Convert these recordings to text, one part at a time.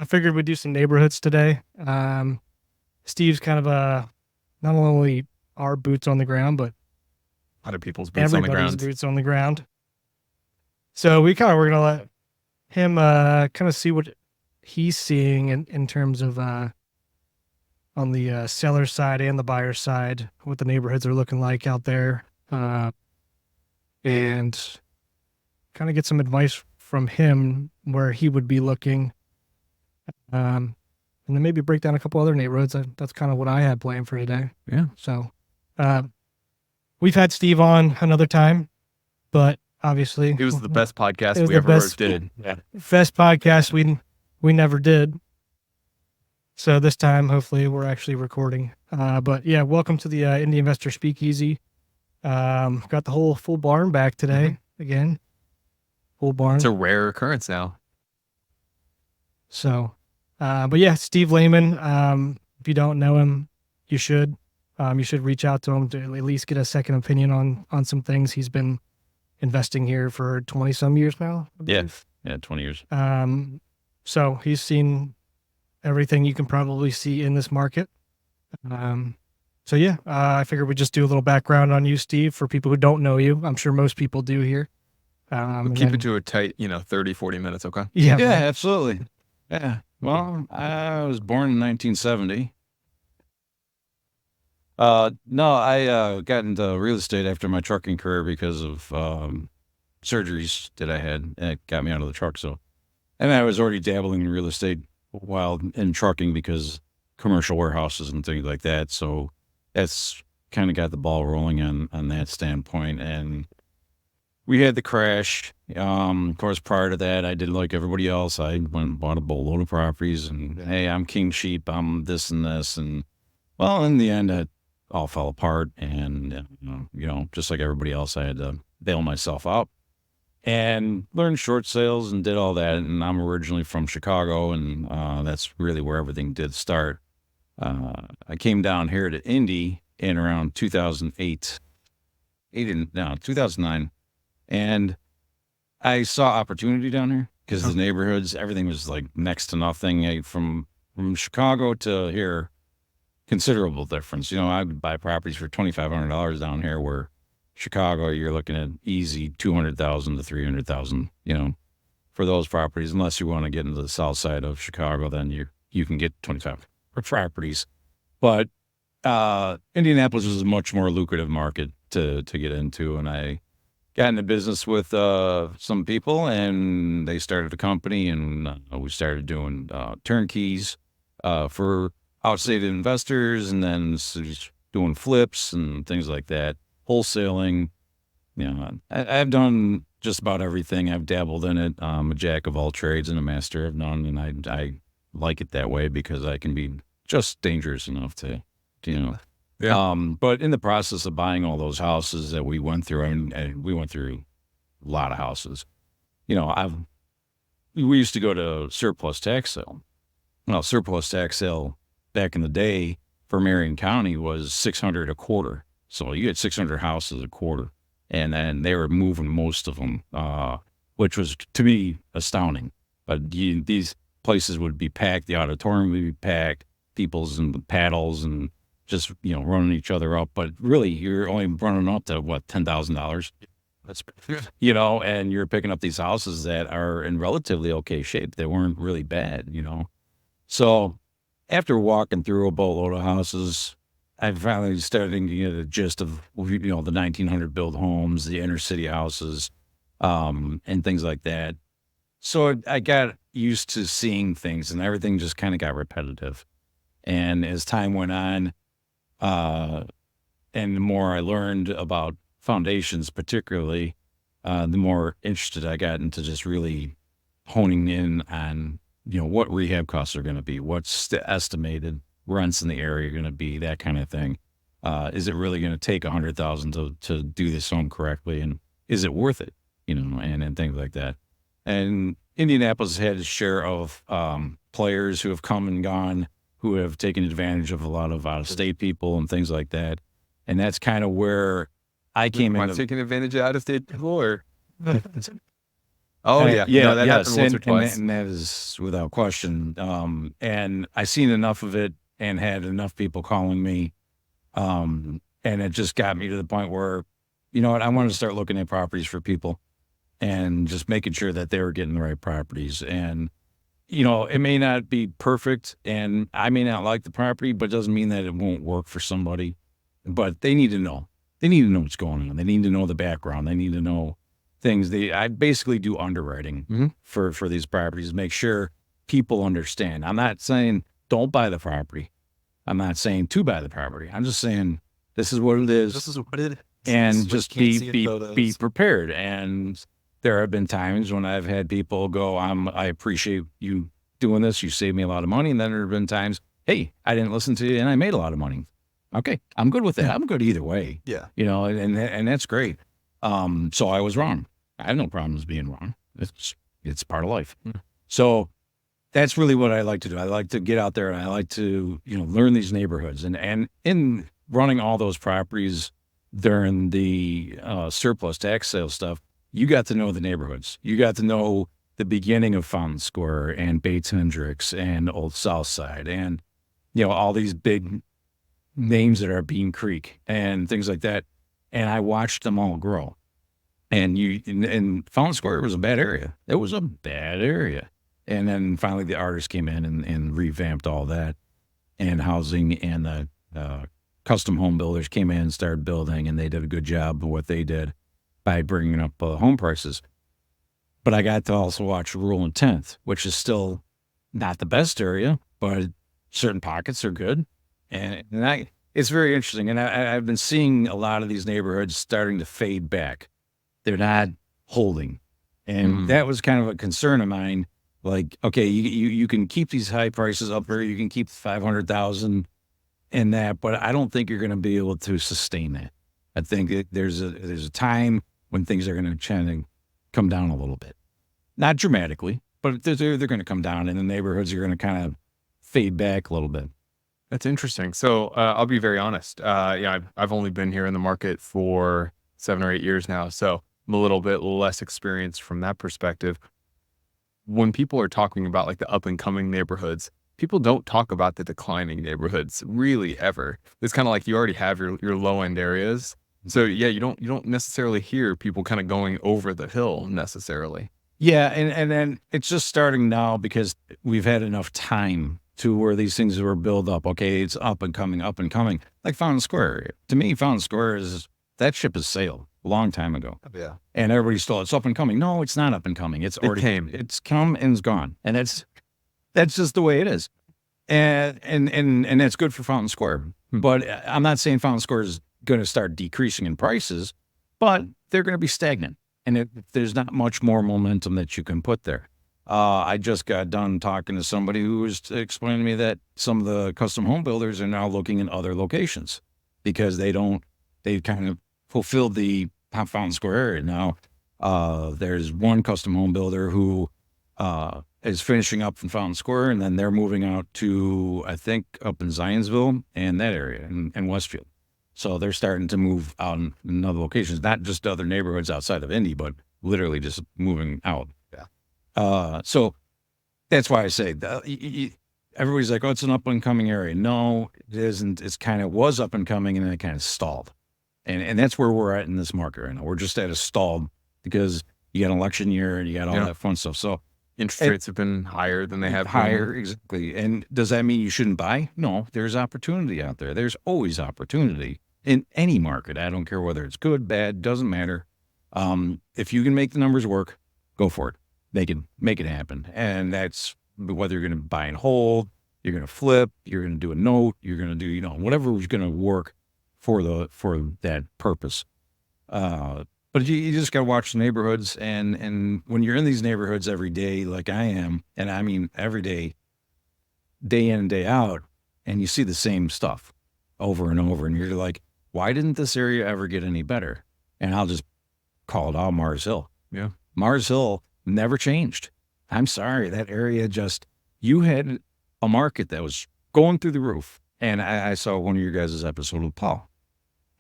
I figured we'd do some neighborhoods today. Steve's kind of not only our boots on the ground, but Other people's boots on the everybody's ground. boots on the ground. So we're going to let him kind of see what he's seeing in terms of on the seller side and the buyer side, what the neighborhoods are looking like out there, and kind of get some advice from him where he would be looking. And then maybe break down a couple other neighborhoods. That's kind of what I had planned for today. Yeah. So we've had Steve on another time, but obviously It was the best it podcast was we the ever best- did. Yeah. best podcast we never did. So this time, hopefully, we're actually recording. But yeah, welcome to the Indy Investor Speakeasy. Got the whole full barn back today again. Full barn. It's a rare occurrence now. So, but yeah, Steve Lehman. If you don't know him, you should. You should reach out to him to at least get a second opinion on some things. He's been investing here for 20 some years now. I Yeah. believe. Yeah, 20 years. So he's seen everything you can probably see in this market. So yeah, I figured we'd just do a little background on you, Steve, for people who don't know you. I'm sure most people do here. We'll and keep then- it to a tight, 30, 40 minutes, okay? yeah, Yeah, absolutely. Yeah. Well, I was born in 1970. No, I got into real estate after my trucking career because of surgeries that I had. And it got me out of the truck. So, and I was already dabbling in real estate while in trucking because commercial warehouses and things like that. So that's kind of got the ball rolling on that standpoint. And we had the crash. Of course, prior to that, I did like everybody else. I went and bought a boatload of properties and, hey, I'm king sheep. I'm this and this. And well, in the end, it all fell apart. And, just like everybody else, I had to bail myself out and learned short sales and did all that. And I'm originally from Chicago, and that's really where everything did start. I came down here to Indy in around 2008, 2009. And I saw opportunity down here because the neighborhoods, everything was like next to nothing. From Chicago to here, considerable difference. I would buy properties for $2,500 down here, where Chicago, you're looking at easy 200,000 to 300,000, for those properties. Unless you want to get into the south side of Chicago, then you can get 25 properties. But Indianapolis was a much more lucrative market to get into, and I got into business with some people, and they started a company, and we started doing turnkeys for outside investors, and then doing flips and things like that, wholesaling. I've done just about everything. I've dabbled in it. I'm a jack of all trades and a master of none, and I like it that way because I can be just dangerous enough to. Yeah. But in the process of buying all those houses that we went through, and we went through a lot of houses, we used to go to surplus tax sale. Well, surplus tax sale back in the day for Marion County was $600 a quarter. So you had 600 houses a quarter, and then they were moving most of them, which was to me astounding. But these places would be packed, the auditorium would be packed, people's and paddles and just, running each other up. But really, you're only running up to what, $10,000, That's good. and you're picking up these houses that are in relatively okay shape. They weren't really bad, So after walking through a boatload of houses, I finally started to get a gist of, the 1900 build homes, the inner city houses, and things like that. So I got used to seeing things, and everything just kind of got repetitive. And as time went on, and the more I learned about foundations, particularly, the more interested I got into just really honing in on, what rehab costs are going to be, what's the estimated rents in the area going to be, that kind of thing. Is it really going to take $100,000 to do this home correctly? And is it worth it? And things like that. And Indianapolis had its share of players who have come and gone, who have taken advantage of a lot of out-of-state people and things like that. And that's kind of where I came Am I into. taking advantage of out-of-state people, or? Oh yeah. yeah, No, that yes, happened once or and twice. and that is without question. And I seen enough of it and had enough people calling me, and it just got me to the point where, you know what, I wanted to start looking at properties for people and just making sure that they were getting the right properties. And you know, it may not be perfect, and I may not like the property, but it doesn't mean that it won't work for somebody. But they need to know. They need to know what's going on. They need to know the background. They need to know things. I basically do underwriting Mhm. for these properties, make sure people understand. I'm not saying don't buy the property. I'm not saying to buy the property. I'm just saying this is what it is, This is what it is. and just be be prepared. And there have been times when I've had people go, I appreciate you doing this. You saved me a lot of money. And then there have been times, hey, I didn't listen to you and I made a lot of money. Okay, I'm good with that. Yeah. I'm good either way. Yeah. You know, and that's great. So I was wrong. I have no problems being wrong. It's part of life. Mm. So that's really what I like to do. I like to get out there and I like to, you know, learn these neighborhoods. And in running all those properties during the surplus tax sale stuff, you got to know the neighborhoods. You got to know the beginning of Fountain Square and Bates Hendricks and Old South Side and, you know, all these big names that are Bean Creek and things like that. And I watched them all grow. And and Fountain Square was a bad area. It was a bad area. And then finally the artists came in and revamped all that, and housing and the custom home builders came in and started building, and they did a good job of what they did by bringing up home prices. But I got to also watch Rural and 10th, which is still not the best area, but certain pockets are good. And it's very interesting. And I've been seeing a lot of these neighborhoods starting to fade back. They're not holding. And that was kind of a concern of mine. Like, okay, you can keep these high prices up there. You can keep 500,000 in that, but I don't think you're going to be able to sustain that. I think that there's a time when things are going to kind of come down a little bit, not dramatically, but they're going to come down, and the neighborhoods are going to kind of fade back a little bit. That's interesting. So I'll be very honest. Yeah, I've only been here in the market for 7 or 8 years now, so I'm a little bit less experienced from that perspective. When people are talking about like the up and coming neighborhoods, people don't talk about the declining neighborhoods really ever. It's kind of like you already have your low end areas. So yeah, you don't necessarily hear people kind of going over the hill necessarily. Yeah, and then it's just starting now because we've had enough time to where these things were built up. Okay, it's up and coming, up and coming. Like Fountain Square. To me, Fountain Square that ship has sailed a long time ago. Yeah. And everybody's still, it's up and coming. No, it's not up and coming. It's already came. It's come and it's gone. And that's just the way it is. And that's good for Fountain Square. But I'm not saying Fountain Square is going to start decreasing in prices, but they're going to be stagnant. And there's not much more momentum that you can put there. I just got done talking to somebody who was explaining to me that some of the custom home builders are now looking in other locations because they kind of fulfilled the Fountain Square area. Now, there's one custom home builder who is finishing up in Fountain Square, and then they're moving out to, I think, up in Zionsville and that area in Westfield. So they're starting to move out in other locations, not just other neighborhoods outside of Indy, but literally just moving out. Yeah. So that's why I say everybody's like, oh, it's an up and coming area. No, it isn't. It's kind of was up and coming, and then it kind of stalled. And that's where we're at in this market right now. We're just at a stalled because you got an election year and you got all that fun stuff. So interest rates have been higher than they have higher, been. exactly. And does that mean you shouldn't buy? No, there's opportunity out there. There's always opportunity in any market. I don't care whether it's good, bad, doesn't matter. If you can make the numbers work, go for it. Make it happen. And that's whether you're going to buy and hold, you're going to flip, you're going to do a note, you're going to do, whatever is going to work for that purpose. But you just got to watch the neighborhoods, and when you're in these neighborhoods every day, like I am, and I mean every day, day in and day out, and you see the same stuff over and over, and you're like, why didn't this area ever get any better? And I'll just call it out Mars Hill. Yeah. Mars Hill never changed. I'm sorry, that area you had a market that was going through the roof. And I saw one of your guys' episode with Paul,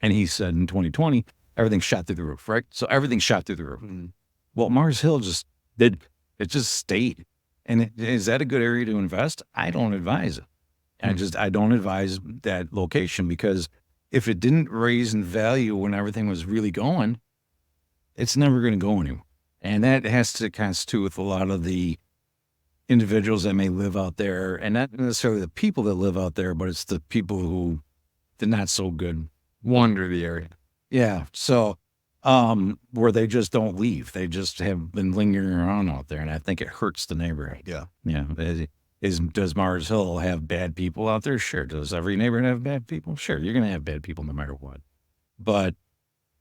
and he said in 2020, everything shot through the roof, right? So everything shot through the roof. Mm. Well, Mars Hill It just stayed. And is that a good area to invest? I don't advise it. I don't advise that location, because if it didn't raise in value when everything was really going, it's never going to go anywhere. And that has to do with a lot of the individuals that may live out there, and not necessarily the people that live out there, but it's the people who did not so good wander the area. Yeah. So, where they just don't leave. They just have been lingering around out there. And I think it hurts the neighborhood. Yeah. Yeah. Does Mars Hill have bad people out there? Sure. Does every neighborhood have bad people? Sure. You're going to have bad people no matter what. But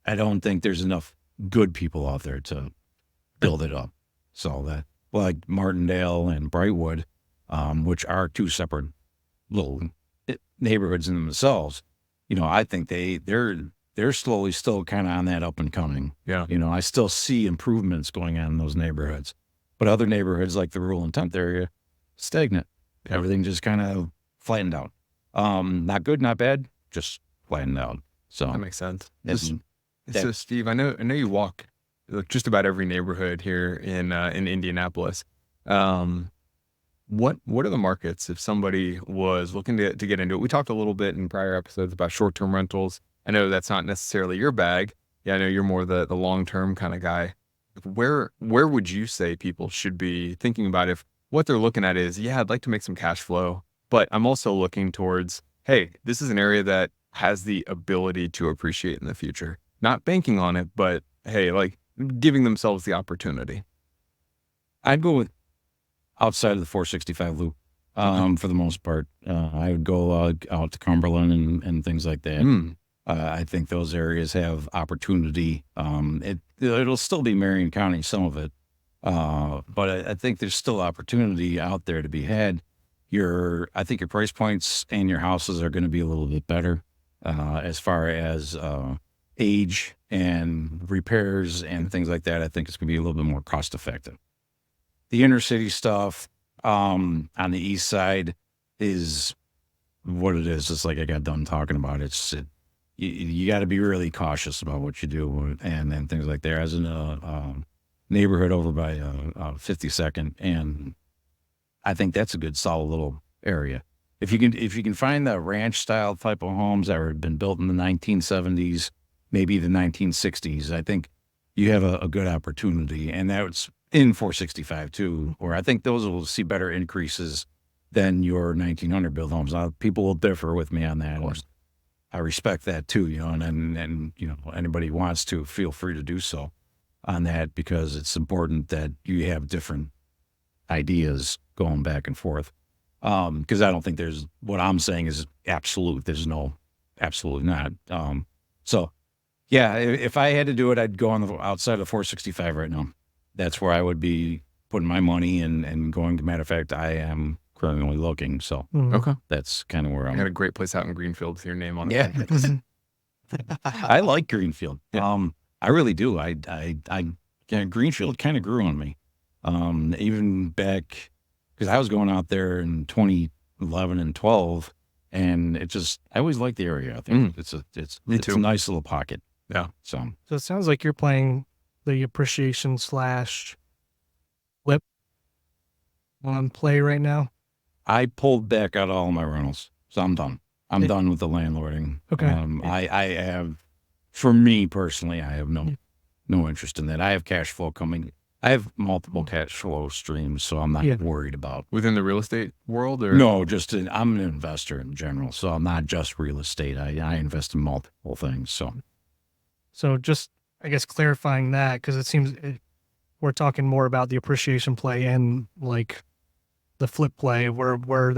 I don't think there's enough good people out there to build it up. So that, like Martindale and Brightwood, which are two separate little neighborhoods in themselves, I think they're slowly still kind of on that up and coming. Yeah. I still see improvements going on in those neighborhoods, but other neighborhoods like the rural and 10th area, stagnant. Yeah. Everything just kind of flattened out. Not good, not bad, just flattened out. So that makes sense. That- So Steve, I know you walk just about every neighborhood here in Indianapolis. What are the markets if somebody was looking to get into it? We talked a little bit in prior episodes about short-term rentals. I know that's not necessarily your bag. Yeah, I know you're more the long-term kind of guy. Where would you say people should be thinking about if what they're looking at is, yeah, I'd like to make some cash flow, but I'm also looking towards, hey, this is an area that has the ability to appreciate in the future. Not banking on it, but hey, like giving themselves the opportunity. I'd go with outside of the 465 loop. For the most part, I would go out to Cumberland and things like that. I think those areas have opportunity. It'll still be Marion County, some of it, but I think there's still opportunity out there to be had. I think your price points and your houses are going to be a little bit better as far as age and repairs and things like that. I think it's going to be a little bit more cost effective. The inner city stuff on the east side is what it is. Just like I got done talking about, you got to be really cautious about what you do and things like that. I was in a neighborhood over by 52nd, and I think that's a good solid little area. If you can find the ranch style type of homes that have been built in the 1970s, maybe the 1960s, I think you have a good opportunity. And that's in 465 too, where I think those will see better increases than your 1900 built homes. Now, people will differ with me on that. Of course. I respect that too, and anybody who wants to, feel free to do so on that, because it's important that you have different ideas going back and forth. Because I don't think what I'm saying is absolute. There's no, absolutely not. So yeah, if I had to do it, I'd go on the outside of 465 right now. That's where I would be putting my money and going. Matter of fact, I am currently looking. So Okay, that's kind of where I'm. I got a great place out in Greenfield with your name on it. Yeah. I like Greenfield. Yeah. I really do. Greenfield kind of grew on me. Even back, because I was going out there in 2011 and 12, and I always liked the area. I think it's a nice little pocket. Yeah. So it sounds like you're playing the appreciation / flip play right now. I pulled back out all my rentals, so I'm done. I'm done with the landlording. Okay. I have, for me personally, I have no interest in that. I have cash flow coming. I have multiple cash flow streams, so I'm not worried about. Within the real estate world, or no, I'm an investor in general, so I'm not just real estate. I invest in multiple things. So just, I guess, clarifying that, because it seems we're talking more about the appreciation play and like the flip play, where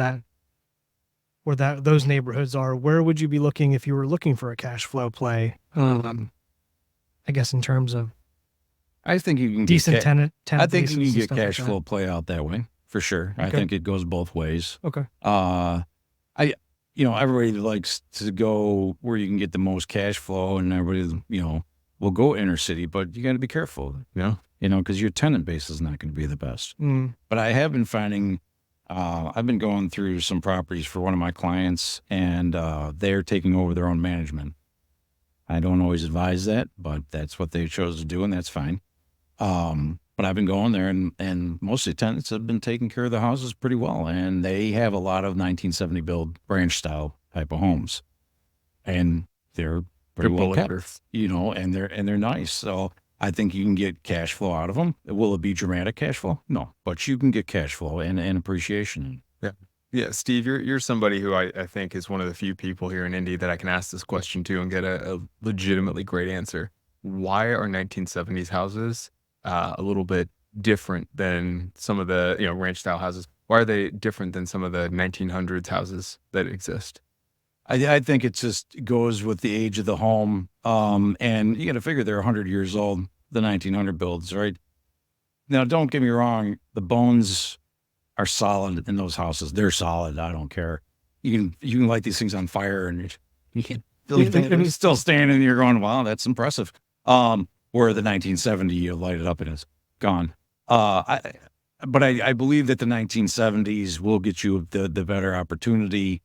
those neighborhoods are. Where would you be looking if you were looking for a cash flow play? I guess in terms of, I think you can decent tenant. I think you can get stuff cash like flow play out that way for sure. Okay. I think it goes both ways. Okay. Everybody likes to go where you can get the most cash flow, and everybody, will go inner city, but you got to be careful. Because your tenant base is not going to be the best. But I have been finding, I've been going through some properties for one of my clients, and they're taking over their own management. I don't always advise that, but that's what they chose to do, and that's fine. But I've been going there, and most of the tenants have been taking care of the houses pretty well, and they have a lot of 1970 build branch style type of homes, and they're pretty well kept, and they're nice. So I think you can get cash flow out of them. Will it be dramatic cash flow? No, but you can get cash flow and appreciation. Yeah, Steve, you're somebody who I think is one of the few people here in Indy that I can ask this question to and get a legitimately great answer. Why are 1970s houses a little bit different than some of the ranch style houses? Why are they different than some of the 1900s houses that exist? I think it just goes with the age of the home. And you got to figure they're 100 years old, the 1900 builds, right? Now, don't get me wrong. The bones are solid in those houses. They're solid. I don't care. You can light these things on fire and you can it's still standing. And you're going, wow, that's impressive. Where the 1970, you light it up and it's gone. But I believe that the 1970s will get you the better opportunity.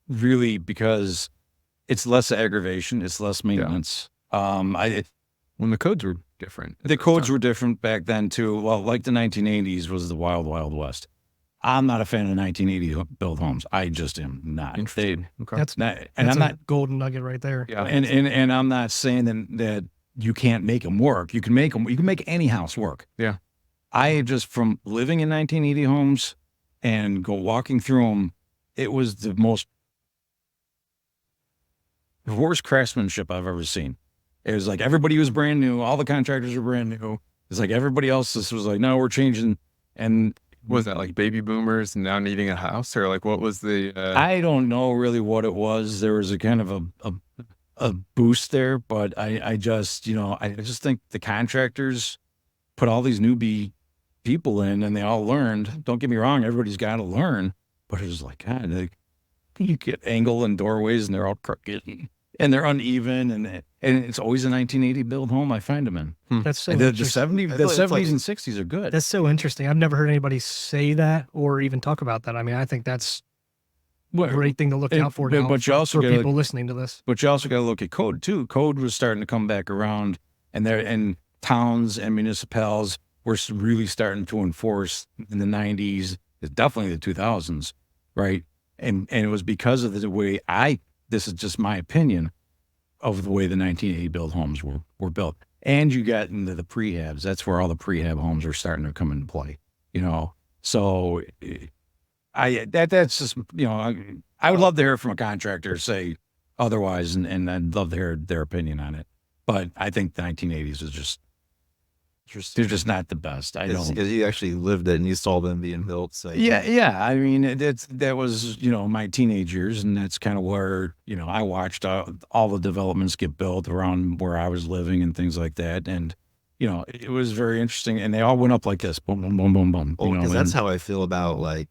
Really, because it's less aggravation, it's less maintenance. When the codes were different. The codes were different back then too. Well, like the 1980s was the wild, wild west. I'm not a fan of 1980 build homes. I just am not. Interesting. Okay. That's I'm not a golden nugget right there. Yeah. And I'm not saying that you can't make them work. You can make them. You can make any house work. Yeah. I just, from living in 1980 homes and go walking through them, it was the worst craftsmanship I've ever seen. It was like everybody was brand new. All the contractors were brand new. It's like everybody else just was like, no, we're changing. And was that like baby boomers now needing a house, or like what was the? I don't know really what it was. There was a kind of a boost there, but I just think the contractors put all these newbie people in, and they all learned. Don't get me wrong, everybody's got to learn, but it was like, God, you get angle and doorways, and they're all crooked. And they're uneven, and it's always a 1980 build home I find them in. That's so The interesting. 70s and 60s are good. That's so interesting. I've never heard anybody say that or even talk about that. I mean, I think that's a great thing to look out for now but you also for gotta, people listening to this. But you also got to look at code too. Code was starting to come back around, and towns and municipalities were really starting to enforce in the 90s, definitely the 2000s, right? And it was because of the way this is just my opinion of the way the 1980 build homes were built. And you got into the prehabs. That's where all the prehab homes are starting to come into play, So that's just, I would love to hear from a contractor say otherwise, and I'd love to hear their opinion on it. But I think the 1980s is just, they're just not the best. I don't, because you actually lived it and you saw them being built. So yeah. I mean, that was my teenage years, and that's kind of where I watched all the developments get built around where I was living and things like that, and it was very interesting. And they all went up like this, boom, boom, boom, boom, boom. because that's how I feel about like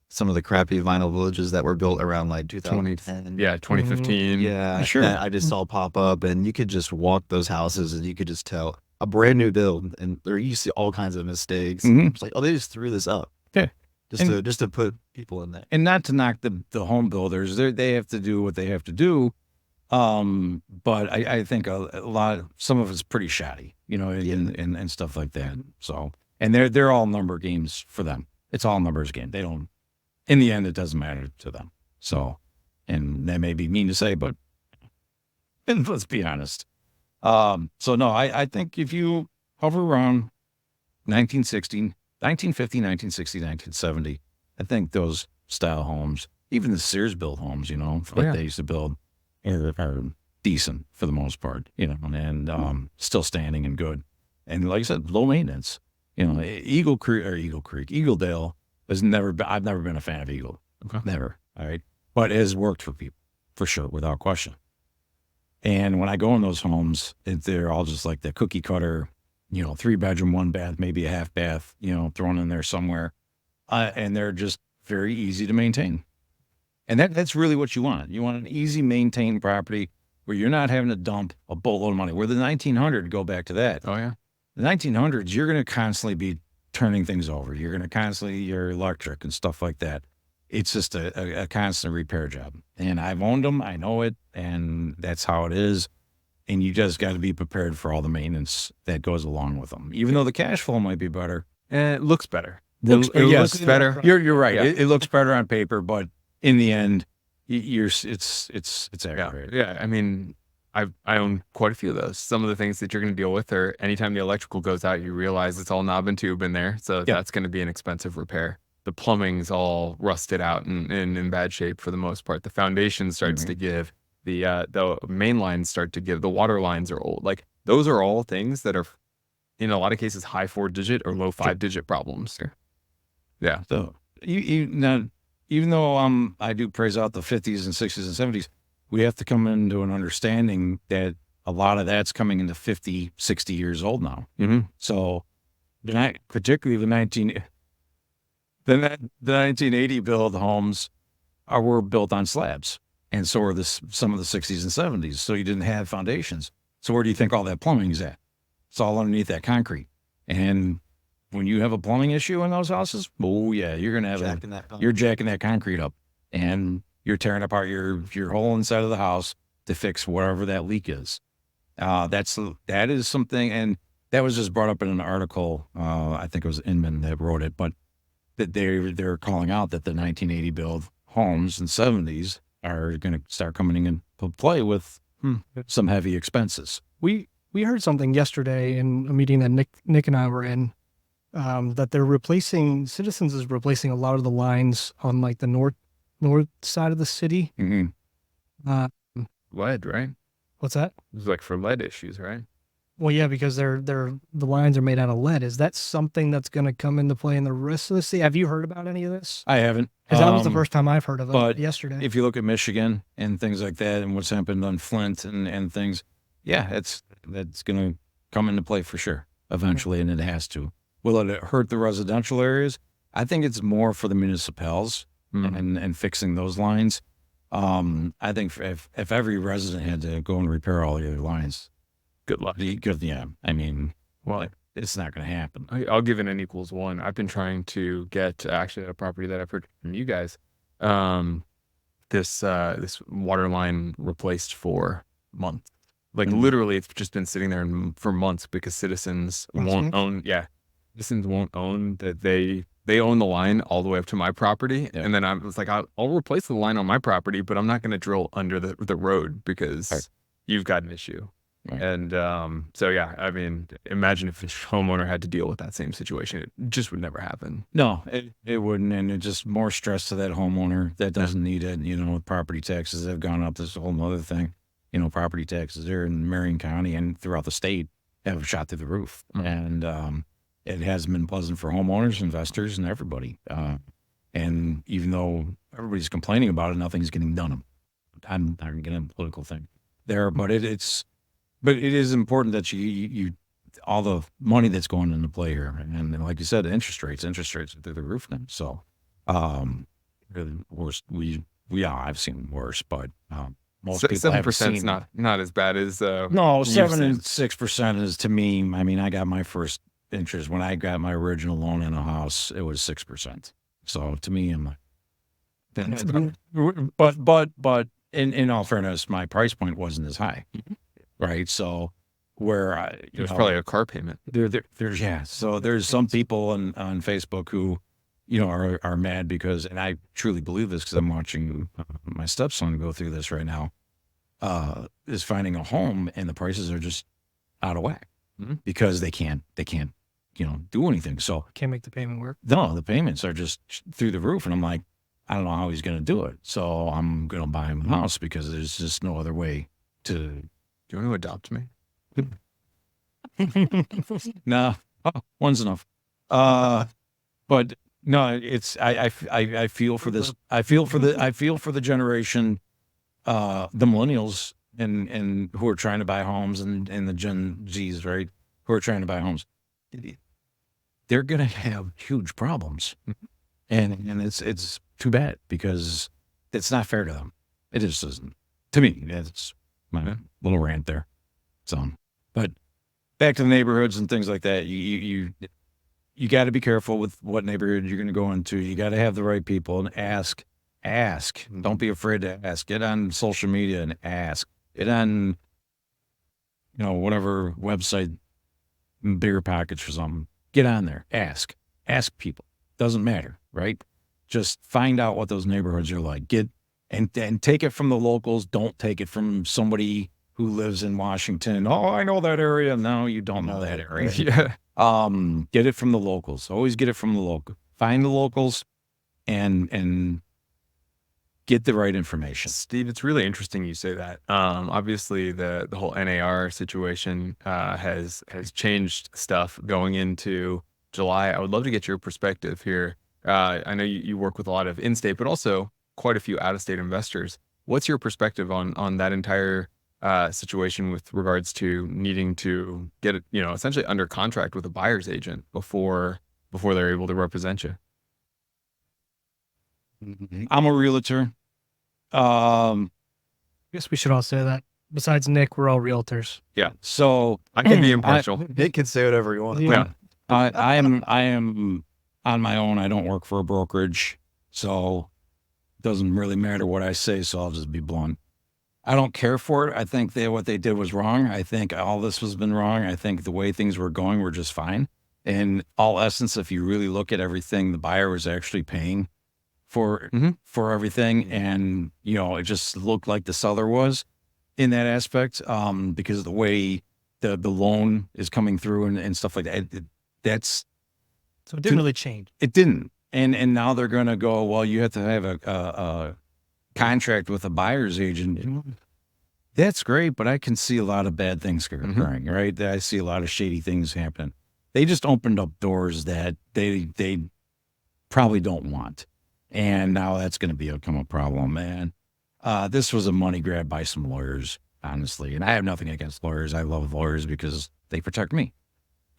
some of the crappy vinyl villages that were built around like 2010. 2015. Yeah, sure. that I just saw pop up, and you could just walk those houses and you could just tell a brand new build, and there you see all kinds of mistakes. Mhm. It's like, oh, they just threw this up. Yeah. Just to put people in there. And not to knock the home builders, they have to do what they have to do. But I think some of it's pretty shoddy, and stuff like that. So, and they're all number games for them. It's all numbers game. They don't, in the end, it doesn't matter to them. So, and that may be mean to say, but let's be honest. So no, I think if you hover around 1960, 1950, 1960, 1970, I think those style homes, even the Sears built homes, they used to build, are decent for the most part, and still standing and good. And like I said, low maintenance. Eagledale I've never been a fan of Eagle. Okay. Never. All right. But it has worked for people, for sure, without question. And when I go in those homes, they're all just like the cookie cutter, 3-bedroom, 1 bath, maybe a half bath, thrown in there somewhere. And they're just very easy to maintain. And that's really what you want. You want an easy maintained property where you're not having to dump a boatload of money. Where the 1900, go back to that. Oh yeah. The 1900s, you're going to constantly be turning things over. You're going to constantly, your electric and stuff like that. It's just a constant repair job. And I've owned them. I know it. And that's how it is. and you just got to be prepared for all the maintenance that goes along with them. Even though the cash flow might be better, And it looks better. Looks- It yes, looks better. you're right. Yeah. It looks better on paper, but in the end, it's accurate. Yeah. I mean, I own quite a few of those. Some of the things that you're going to deal with are anytime the electrical goes out, you realize it's all knob and tube in there. So that's going to be an expensive repair. The plumbing's all rusted out and in bad shape for the most part. The foundation starts to give. The main lines start to give. The water lines are old. Like those are all things that are, in a lot of cases, high 4-digit or low 5-digit problems. Yeah. So you now, even though I do praise out the 50s and 60s and 70s, we have to come into an understanding that a lot of that's coming into 50, 60 years old now. Mm-hmm. So particularly the 1980 build homes were built on slabs, and so were some of the 60s and 70s. So you didn't have foundations. So where do you think all that plumbing is at? It's all underneath that concrete. And when you have a plumbing issue in those houses, oh yeah, you're gonna have you're jacking that concrete up, and you're tearing apart your whole inside of the house to fix whatever that leak is. That is something, and that was just brought up in an article. I think it was Inman that wrote it, but that they're calling out that the 1980 build homes and 70s are going to start coming into play with some heavy expenses. We heard something yesterday in a meeting that Nick and I were in, that Citizens is replacing a lot of the lines on like the north side of the city. Mm-hmm. Lead, right? What's that? It's like for lead issues, right? Well, yeah, because the lines are made out of lead. Is that something that's going to come into play in the rest of the city? Have you heard about any of this? I haven't. Because that was the first time I've heard of it. But yesterday. If you look at Michigan and things like that, and what's happened on Flint and things, yeah, that's going to come into play for sure eventually, and it has to. Will it hurt the residential areas? I think it's more for the municipals and fixing those lines. I think if every resident had to go and repair all the other lines, good luck. Yeah. I mean, Well, it's not going to happen. I'll give it an equals one. I've been trying to get actually at a property that I've heard from you guys, this water line replaced for months. Like literally, it's just been sitting there for months because citizens won't own. Yeah, citizens won't own that they own the line all the way up to my property, and then I was like, I'll replace the line on my property, but I'm not going to drill under the road because you've got an issue. Right. And so yeah, I mean, imagine if a homeowner had to deal with that same situation, it just would never happen. No, it wouldn't, and it's just more stress to that homeowner that doesn't need it. You know, with property taxes have gone up, this whole other thing. You know, property taxes there in Marion County and throughout the state have shot through the roof, and it hasn't been pleasant for homeowners, investors, and everybody. And even though everybody's complaining about it, nothing's getting done. I'm not going to get into a political thing there, but it is important that you all the money that's going into play here, and like you said, interest rates are through the roof now. So, really worse. I've seen worse, but most people 7% is not as bad as no 7 and 6% is to me. I mean, I got my first interest when I got my original loan in a house. It was 6%. So to me, I'm like, but in all fairness, my price point wasn't as high. Right. So where there's probably a car payment. There's So there's some people on Facebook who, you know, are mad because, and I truly believe this because I'm watching my stepson go through this right now, is finding a home and the prices are just out of whack because they can't, you know, do anything. So can't make the payment work. No, the payments are just through the roof. And I'm like, I don't know how he's going to do it. So I'm going to buy him a house because there's just no other way to. Do you want to adopt me? Nah, one's enough. But no, it's I feel for this. I feel for the generation, the millennials and who are trying to buy homes and the Gen Zs, right? Who are trying to buy homes. They're gonna have huge problems, and it's too bad because it's not fair to them. It just isn't to me. It's my little rant there. So, but back to the neighborhoods and things like that. You got to be careful with what neighborhood you're going to go into. You got to have the right people and ask. Don't be afraid to ask. Get on social media and ask. Get on whatever website, bigger package or something. Get on there, ask people. Doesn't matter, right? Just find out what those neighborhoods are like. And take it from the locals. Don't take it from somebody who lives in Washington. Oh, I know that area. No, you don't know that area. Yeah. Get it from the locals. Always get it from the local. Find the locals and get the right information. Steve, it's really interesting you say that. Obviously, the whole NAR situation has changed stuff going into July. I would love to get your perspective here. I know you work with a lot of in-state, but also quite a few out-of-state investors. What's your perspective on that entire situation with regards to needing to get it, essentially under contract with a buyer's agent before they're able to represent you? I'm a realtor. I guess we should all say that. Besides Nick, we're all realtors. Yeah. So I can be impartial. Nick can say whatever you want. Yeah. I am on my own. I don't work for a brokerage, so it doesn't really matter what I say. So I'll just be blunt. I don't care for it. I think what they did was wrong. I think all this has been wrong. I think the way things were going were just fine. In all essence, if you really look at everything, the buyer was actually paying for everything, and it just looked like the seller was in that aspect, because of the way the loan is coming through and stuff like that. So it didn't really change. It didn't. And now they're going to go, well, you have to have a contract with a buyer's agent. That's great, but I can see a lot of bad things occurring, right? I see a lot of shady things happening. They just opened up doors that they probably don't want. And now that's going to become a problem. And this was a money grab by some lawyers, honestly. And I have nothing against lawyers. I love lawyers because they protect me.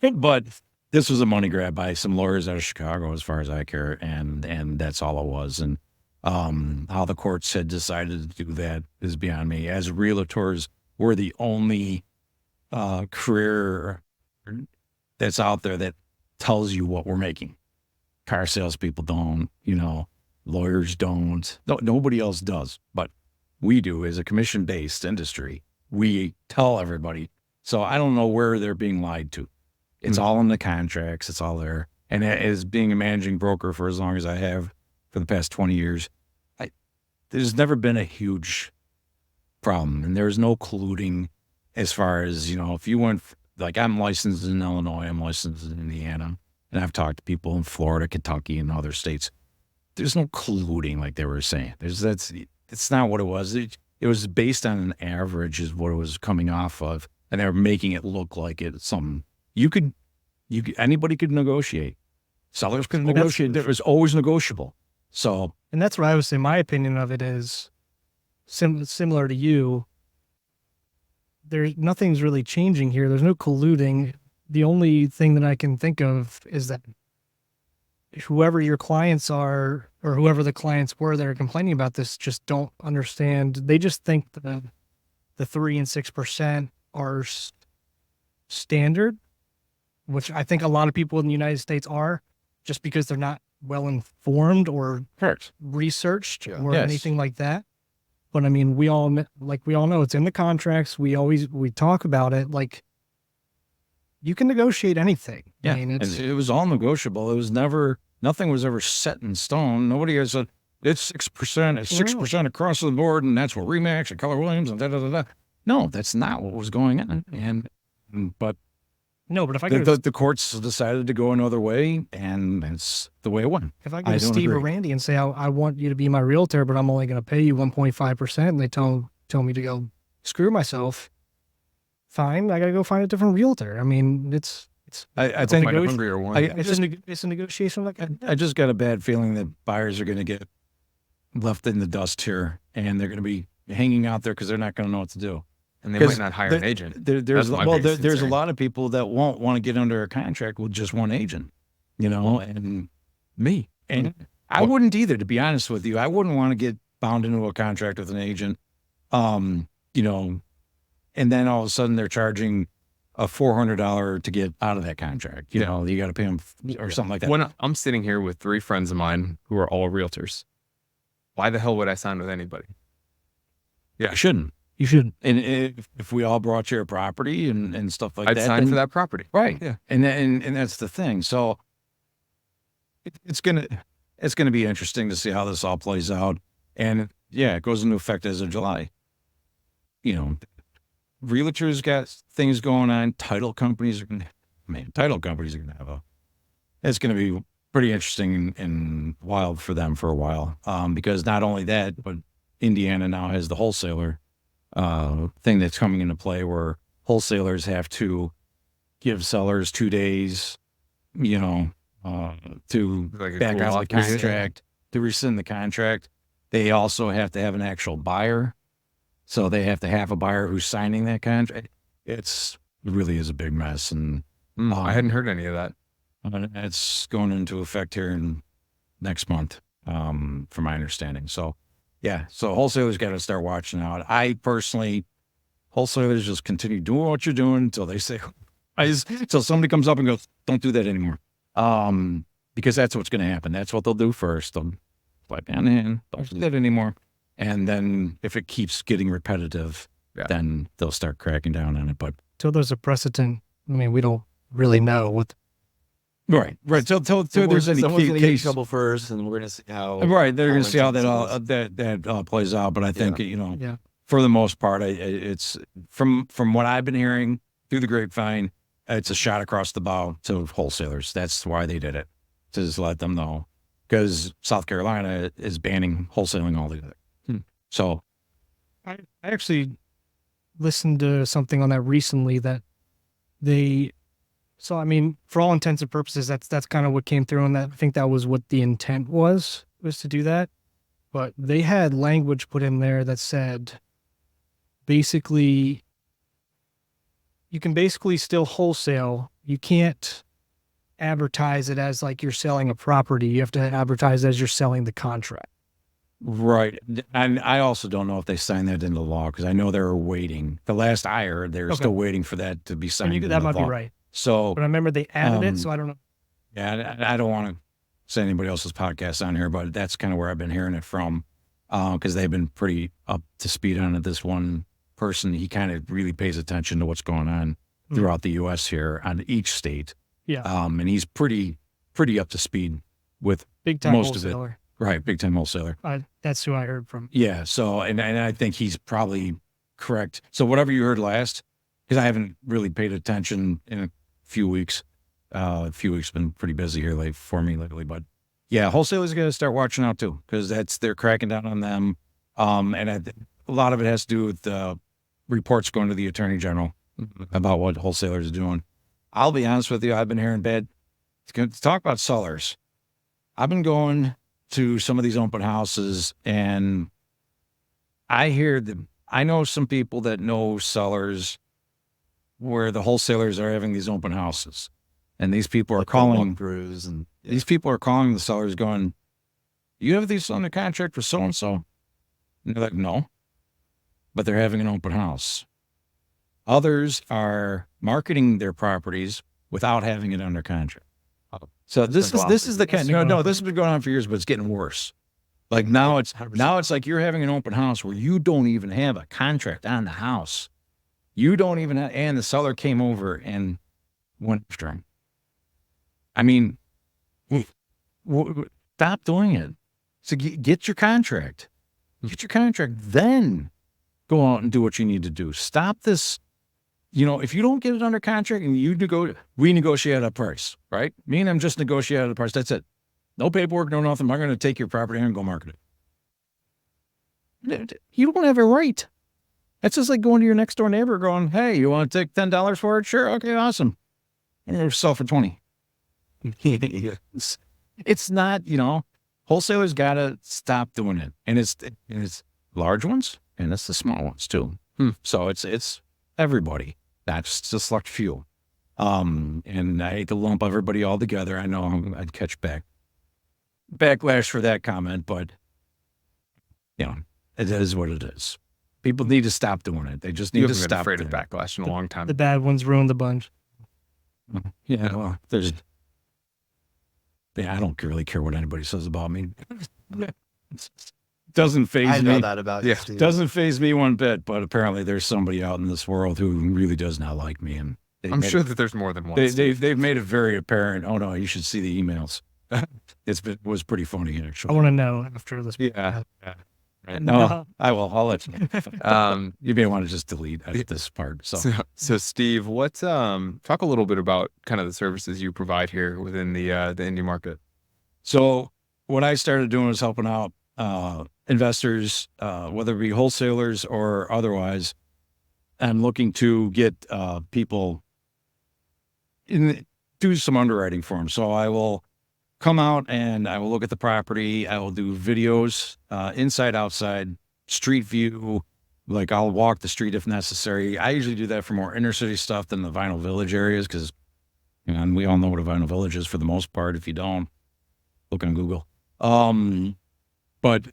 But this was a money grab by some lawyers out of Chicago, as far as I care. And that's all it was. And how the courts had decided to do that is beyond me. As realtors, we're the only career that's out there that tells you what we're making. Car salespeople don't, lawyers don't. No, nobody else does, but we do. As a commission-based industry, we tell everybody. So I don't know where they're being lied to. It's all in the contracts. It's all there. And as being a managing broker for as long as I have for the past 20 years, there's never been a huge problem. And there's no colluding as far as, if you went, like I'm licensed in Illinois, I'm licensed in Indiana, and I've talked to people in Florida, Kentucky, and other states. There's no colluding like they were saying. It's not what it was. It was based on an average is what it was coming off of, and they were making it look like it's something anybody could negotiate. Sellers could negotiate. It was always negotiable. So, and that's what I would say. My opinion of it is similar to you. Nothing's really changing here. There's no colluding. The only thing that I can think of is that whoever your clients are, or whoever the clients were that are complaining about this, just don't understand. They just think the 3 and 6% are standard, which I think a lot of people in the United States are, just because they're not well informed or researched or anything like that. But I mean, we all know it's in the contracts. We talk about it. Like, you can negotiate anything. Yeah. I mean, it was all negotiable. It was nothing was ever set in stone. Nobody has said it's 6%, it's 6% across the board, and that's what Remax and Keller Williams and da. No, that's not what was going on. But if I the courts decided to go another way, and that's the way it went. If I go to Steve or Randy and say, I want you to be my realtor, but I'm only going to pay you 1.5%, and they tell me to go screw myself, fine, I got to go find a different realtor. I mean, I think it's a negotiation. Like I just got a bad feeling that buyers are going to get left in the dust here, and they're going to be hanging out there because they're not going to know what to do. And they might not hire an agent. There's a lot of people that won't want to get under a contract with just one agent, and me. And I wouldn't either, to be honest with you. I wouldn't want to get bound into a contract with an agent, and then all of a sudden they're charging a $400 to get out of that contract. You got to pay them or something like that. When I'm sitting here with 3 friends of mine who are all realtors, why the hell would I sign with anybody? Yeah, I shouldn't. You should. And if we all brought your property and stuff like I'd that, sign then- for that property. right? Yeah. And that's the thing. So it's gonna be interesting to see how this all plays out. And yeah, it goes into effect as of July. You know, realtors got things going on. Title companies are gonna have it's gonna be pretty interesting and wild for them for a while. Because not only that, but Indiana now has the wholesaler thing that's coming into play, where wholesalers have to give sellers 2 days, you know, to Like a back cool out off the period. contract, to rescind the contract. They also have to have an actual buyer. So they have to have a buyer who's signing that contract. It really is a big mess. And I hadn't heard any of that. it's going into effect here in next month, from my understanding. So yeah, so wholesalers got to start watching out. I personally, wholesalers just continue doing what you're doing until they say, until somebody comes up and goes, don't do that anymore. Because that's what's going to happen. That's what they'll do first. They'll slap me on the hand, don't do that anymore. And then if it keeps getting repetitive, then they'll start cracking down on it. But Till there's a precedent. I mean, we don't really know what. right. Till there's any someone's gonna get in case. trouble first, and we're gonna see how. Right, they're going to how see how that intense all it is. that plays out. But I think you know, Yeah. for the most part, it's from what I've been hearing through the grapevine, it's a shot across the bow to wholesalers. That's why they did it, to just let them know, because South Carolina is banning wholesaling altogether. So I actually listened to something on that recently that so I mean, for all intents and purposes, that's kind of what came through, and that I think that was what the intent was to do that. But they had language put in there that said, basically, you can basically still wholesale. You can't advertise it as like you're selling a property. You have to advertise as you're selling the contract. right, and I also don't know if they signed that into law, because I know they were waiting. The last I heard, they were still waiting for that to be signed And into that might law. be right. So But I remember they added it, so I don't know. yeah, I don't want to say anybody else's podcast on here, but that's kind of where I've been hearing it from, because they've been pretty up to speed on it. This one person, he kind of really pays attention to what's going on throughout the U.S. here on each state. Yeah. And he's pretty up to speed with Big time most of it. wholesaler. Right, big time wholesaler. That's who I heard from. Yeah. So, and I think he's probably correct. So whatever you heard last, because I haven't really paid attention in a few weeks. A few weeks been pretty busy here for me lately, but yeah, wholesalers got to start watching out too, because they're cracking down on them. And a lot of it has to do with reports going to the attorney general about what wholesalers are doing. I'll be honest with you, I've been hearing bad. To talk about sellers, I've been going to some of these open houses, and I know some people that know sellers where the wholesalers are having these open houses, and these people are calling walkthroughs, and these people are calling the sellers going, you have these under contract for so-and-so? And they're like, no, but they're having an open house. Others are marketing their properties without having it under contract. So this is the kind. No, this has been going on for years, but it's getting worse. Like now it's like you're having an open house where you don't even have a contract on the house. You don't even have, and the seller came over and went after him. I mean, stop doing it. So get your contract. Get your contract, then go out and do what you need to do. Stop this. You know, if you don't get it under contract and we negotiate a price, right? Me and him just negotiated a price. That's it. No paperwork, no nothing. I'm going to take your property and go market it. You don't have a right. That's just like going to your next door neighbor going, hey, you want to take $10 for it? Sure. Okay, awesome. And it'll sell for 20. It's not, wholesalers got to stop doing it. And it's large ones and it's the small ones too. So it's everybody. That's just like few. And I hate to lump everybody all together. I know I'd catch backlash for that comment, but it is what it is. People need to stop doing it. They just need You to haven't been stop afraid of doing it. backlash in a long time. The bad ones ruined the bunch. Yeah, well, I don't really care what anybody says about me. Doesn't I phase know me. that about Yeah. you, Steve. Doesn't phase me one bit, but apparently there's somebody out in this world who really does not like me, and I'm sure that there's more than one. Steve. they've made it very apparent. Oh no, you should see the emails. Was pretty funny I actually. want to know after this. Yeah. Right. No, I will. I'll let you know. You may want to just delete this part. So Steve, what's talk a little bit about kind of the services you provide here within the Indy market. So what I started doing was helping out investors, whether it be wholesalers or otherwise. I'm looking to get people do some underwriting for them. So I will come out and I will look at the property. I will do videos, inside, outside, street view. Like I'll walk the street if necessary. I usually do that for more inner city stuff than the Vinyl Village areas because, and we all know what a Vinyl Village is for the most part. If you don't, look on Google. But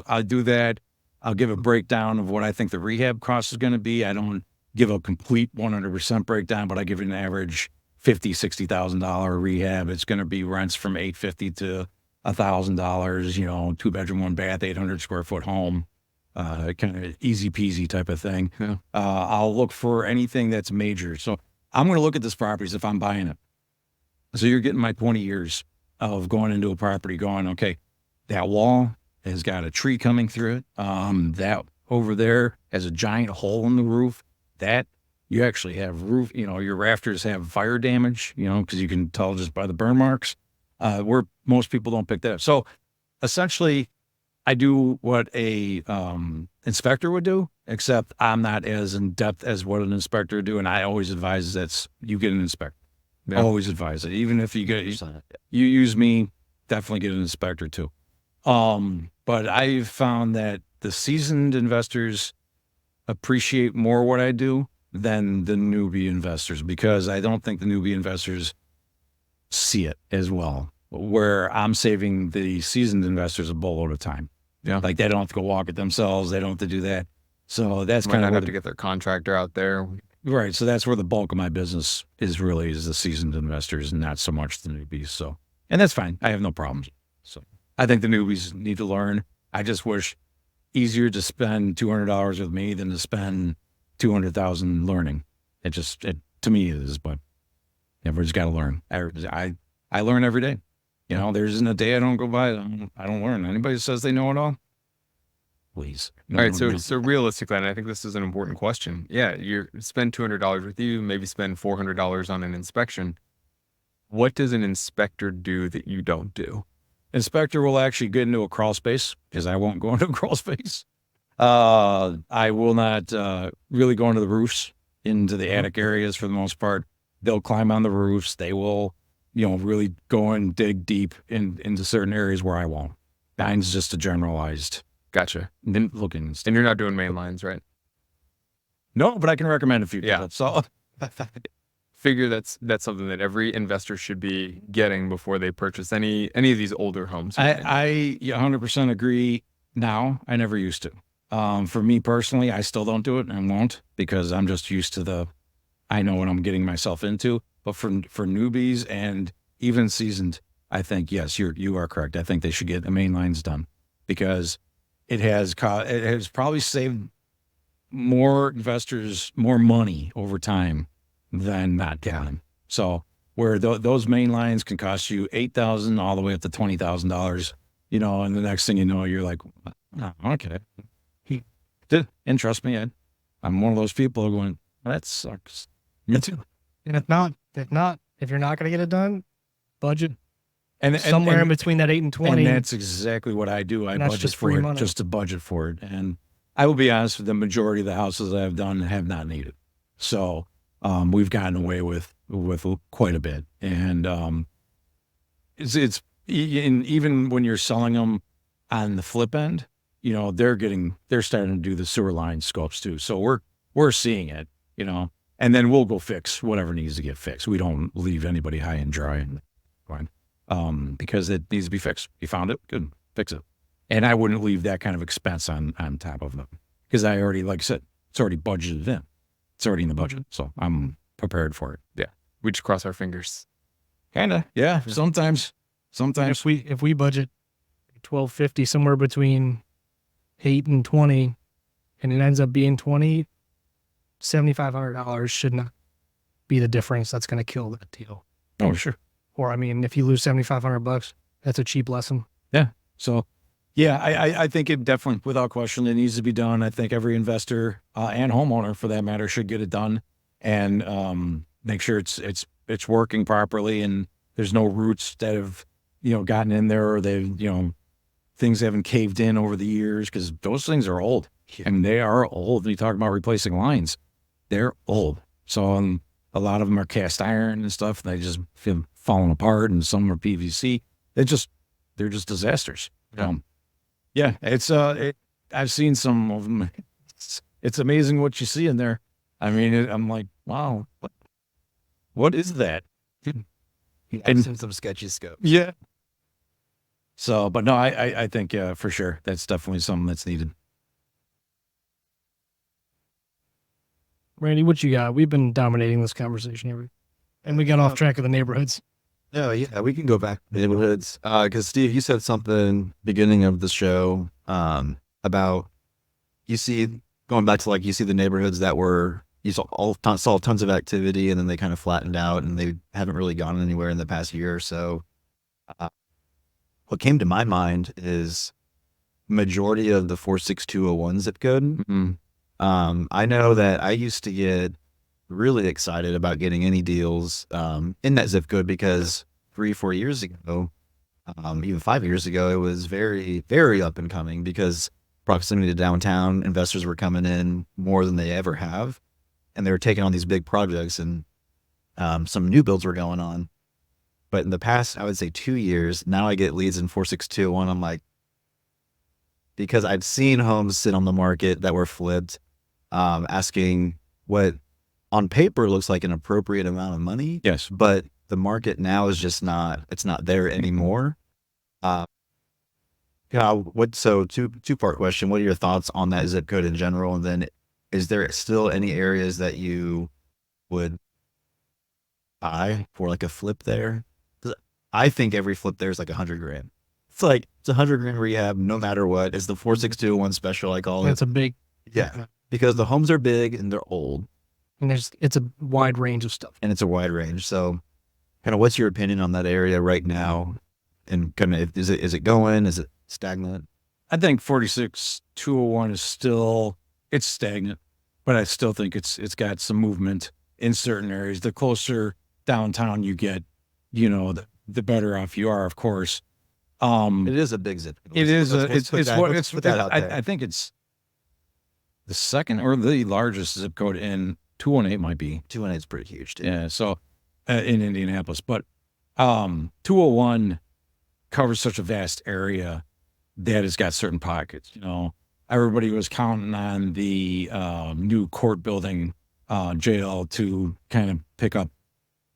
I do that. I'll give a breakdown of what I think the rehab cost is going to be. I don't give a complete 100% breakdown, but I give it an average $50,000, $60,000 rehab. It's going to be rents from $850 to $1,000. 2-bedroom, 1-bath, 800 square foot home. Kind of easy peasy type of thing. Yeah. I'll look for anything that's major. So I'm going to look at this property as if I'm buying it. So you're getting my 20 years of going into a property going, okay, that wall has got a tree coming through it. That over there has a giant hole in the roof. That you actually have roof, your rafters have fire damage, because you can tell just by the burn marks, where most people don't pick that up. So essentially I do what a inspector would do, except I'm not as in depth as what an inspector would do. And I always advise that you get an inspector. Yeah. Always advise it. Even if you Percent. you use me, definitely get an inspector too. But I've found that the seasoned investors appreciate more what I do than the newbie investors, because I don't think the newbie investors see it as well, where I'm saving the seasoned investors a boatload of time. Yeah. Like they don't have to go walk it themselves. They don't have to do that. So that's Might kind not of have to get their contractor out there. right. So that's where the bulk of my business is the seasoned investors, and not so much the newbies. So, and that's fine. I have no problems. So I think the newbies need to learn. I just wish easier to spend $200 with me than to spend $200,000 learning. To me it is, but everybody's got to learn. I learn every day. There isn't a day I don't go by. I don't learn. Anybody who says they know it all, please. All right. So realistically, and I think this is an important question. Yeah. You spend $200 with you, maybe spend $400 on an inspection. What does an inspector do that you don't do? Inspector will actually get into a crawl space, because I won't go into a crawl space. I will not really go into the roofs, into the attic areas for the most part. They'll climb on the roofs. They will, really go and dig deep into certain areas where I won't. Mine's just a generalized Gotcha. looking. And you're not doing main lines, right? No, but I can recommend a few. Yeah. So Figure that's something that every investor should be getting before they purchase any of these older homes. I 100% agree. Now, I never used to. For me personally, I still don't do it and won't, because I'm just used to I know what I'm getting myself into. But for newbies and even seasoned, I think, yes, you are correct. I think they should get the main lines done, because it has probably saved more investors more money over time than not doing them. So where those main lines can cost you $8,000 all the way up to $20,000, and the next thing you know, you're like, oh, okay. And trust me, I'm one of those people going, that sucks. Me too. And if you're not going to get it done, budget And somewhere in between that 8 and 20. And that's exactly what I do. I And that's budget just for free it, money. just to budget for it. And I will be honest, the majority of the houses I've done have not needed. So we've gotten away with quite a bit. And it's even when you're selling them on the flip end, they're starting to do the sewer line scopes too. So we're seeing it, and then we'll go fix whatever needs to get fixed. We don't leave anybody high and dry, and fine, because it needs to be fixed. You found it, good, fix it. And I wouldn't leave that kind of expense on top of them, because I already, like I said, it's already budgeted in. It's already in the budget, so I'm prepared for it. Yeah. We just cross our fingers. Kinda, yeah. Sometimes. if we budget $1,250 somewhere between 8 and 20, and it ends up being 20, $7,500 should not be the difference that's going to kill that deal. Oh, sure. Or, I mean, if you lose $7,500, that's a cheap lesson. Yeah. So, yeah, I think it definitely, without question, it needs to be done. I think every investor and homeowner, for that matter, should get it done and make sure it's working properly and there's no roots that have gotten in there, or they've things haven't caved in over the years, because those things are old. I mean, they are old. When you talk about replacing lines, they're old. So a lot of them are cast iron and stuff. They just feel falling apart, and some are PVC. They're just disasters. Yeah. I've seen some of them. It's amazing what you see in there. I mean, I'm like, wow, what is that? I've seen some sketchy scopes. Yeah. So, but no, I think, for sure, that's definitely something that's needed. Randy, what you got? We've been dominating this conversation here, and we got off track of the neighborhoods. No, yeah, we can go back to neighborhoods. Because Steve, you said something beginning of the show about going back to, like, you see the neighborhoods that you saw tons of activity, and then they kind of flattened out, and they haven't really gone anywhere in the past year or so. What came to my mind is majority of the 46201 zip code. Mm-hmm. I know that I used to get really excited about getting any deals in that zip code, because 3-4 years ago, even 5 years ago, it was very, very up and coming, because proximity to downtown, investors were coming in more than they ever have, and they were taking on these big projects, and some new builds were going on. But in the past, I would say 2 years, now I get leads in 46201. I'm like, because I've seen homes sit on the market that were flipped, asking what on paper looks like an appropriate amount of money. Yes. But the market now is just it's not there anymore. So two-part question. What are your thoughts on that zip code in general? And then is there still any areas that you would buy for like a flip there? 'Cause I think every flip there is like $100,000. It's like, it's $100,000 rehab, no matter what. It's the 46201 special, I call it. It's a big, Yeah. Because the homes are big and they're old, and it's a wide range of stuff. and it's a wide range. So kind of what's your opinion on that area right now? And kind of, is it going? Is it stagnant? I think 46201 is still, it's stagnant, but I still think it's got some movement in certain areas. The closer downtown you get, the better off you are, of course. It is a big zip code. It is. Let's put that out there. I think it's the second or the largest zip code in 218 might be. 218 is pretty huge too. Yeah. So in Indianapolis, but 201 covers such a vast area that it's got certain pockets. Everybody was counting on the new court building, jail, to kind of pick up.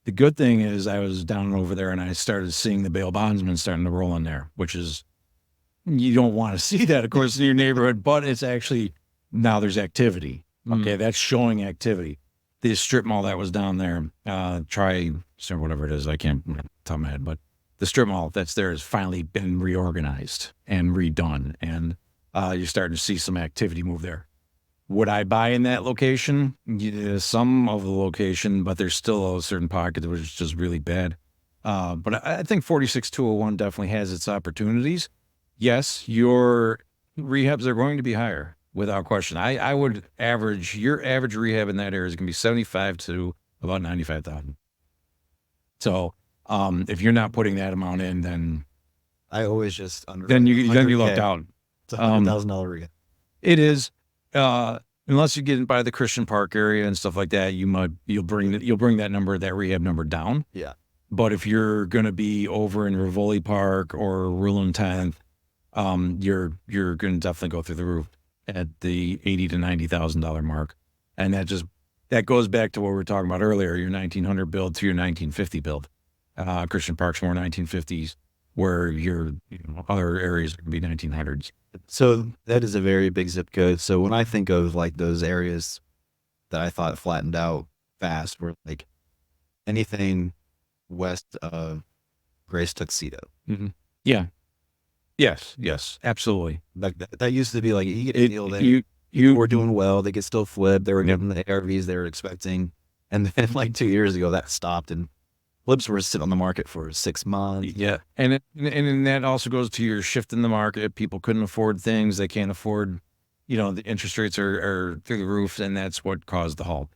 The good thing is I was down over there and I started seeing the bail bondsmen starting to roll in there, which is, you don't want to see that, of course, in your neighborhood, but it's actually, now there's activity. Okay. That's showing activity. The strip mall that was down there, whatever it is, I can't top of my head, but the strip mall that's there has finally been reorganized and redone. And you're starting to see some activity move there. Would I buy in that location? Yeah, some of the location, but there's still a certain pocket which is just really bad. But I think 46201 definitely has its opportunities. Yes, your rehabs are going to be higher, without question. I would average, your average rehab in that area is going to be 75 to about 95,000. So if you're not putting that amount in, then I always just then you lucked out. It's $100,000 rehab. It is. Unless you get by the Christian Park area and stuff like that, you'll bring that number, that rehab number, down. Yeah. But if you're going to be over in Rivoli Park or Rural 10th, you're going to definitely go through the roof at the $80,000 to $90,000 mark. And that goes back to what we were talking about earlier, your 1900 build to your 1950 build. Christian Park's more 1950s, where your other areas can be 1900s. So that is a very big zip code. So when I think of like those areas that I thought flattened out fast, were like anything west of Grace Tuxedo. Mm-hmm. Yeah. Yes, absolutely. Like that used to be like you get a deal that You were doing well, they could still flip, they were getting the ARVs they were expecting, and then like 2 years ago that stopped, and flips were sitting on the market for 6 months. Yeah, and then that also goes to your shift in the market. People couldn't afford things; they can't afford. The interest rates are through the roof, and that's what caused the halt.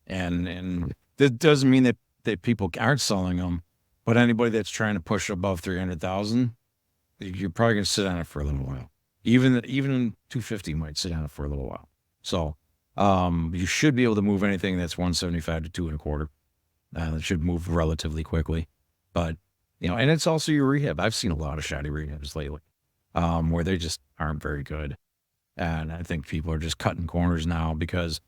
And that doesn't mean that people aren't selling them, but anybody that's trying to push above 300,000, you're probably going to sit on it for a little while. Even 250 might sit on it for a little while. So, you should be able to move anything that's 175 to 2.25. It should move relatively quickly, but and it's also your rehab. I've seen a lot of shoddy rehabs lately, where they just aren't very good. And I think people are just cutting corners now because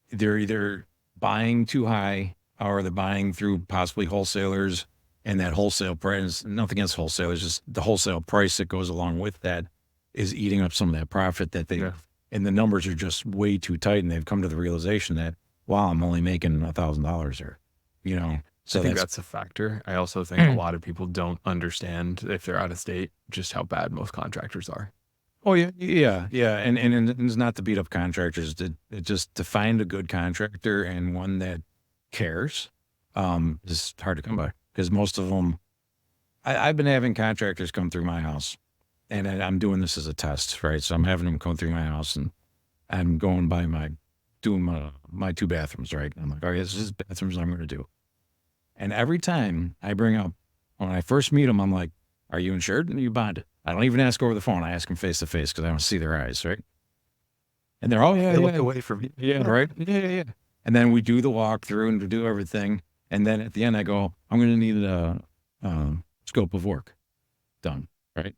they're either buying too high or they're buying through possibly wholesalers, and that wholesale price, nothing against wholesalers, just the wholesale price that goes along with that is eating up some of that profit that they, and the numbers are just way too tight. And they've come to the realization that, wow, I'm only making $1,000 here, So I think that's a factor. I also think a lot of people don't understand, if they're out of state, just how bad most contractors are. Oh yeah. And it's not to beat up contractors, just to find a good contractor and one that cares, is hard to come by, because most of them, I've been having contractors come through my house, and I'm doing this as a test, right? So I'm having them come through my house, and I'm going by doing my 2 bathrooms, right? I'm like, okay, this is bathrooms I'm going to do. And every time I bring up, when I first meet them, I'm like, are you insured? And are you bonded? I don't even ask over the phone. I ask them face to face because I don't see their eyes, right? And they're, They look away from you. yeah, right? Yeah. And then we do the walkthrough and we do everything. And then at the end, I go, I'm going to need a scope of work done, right?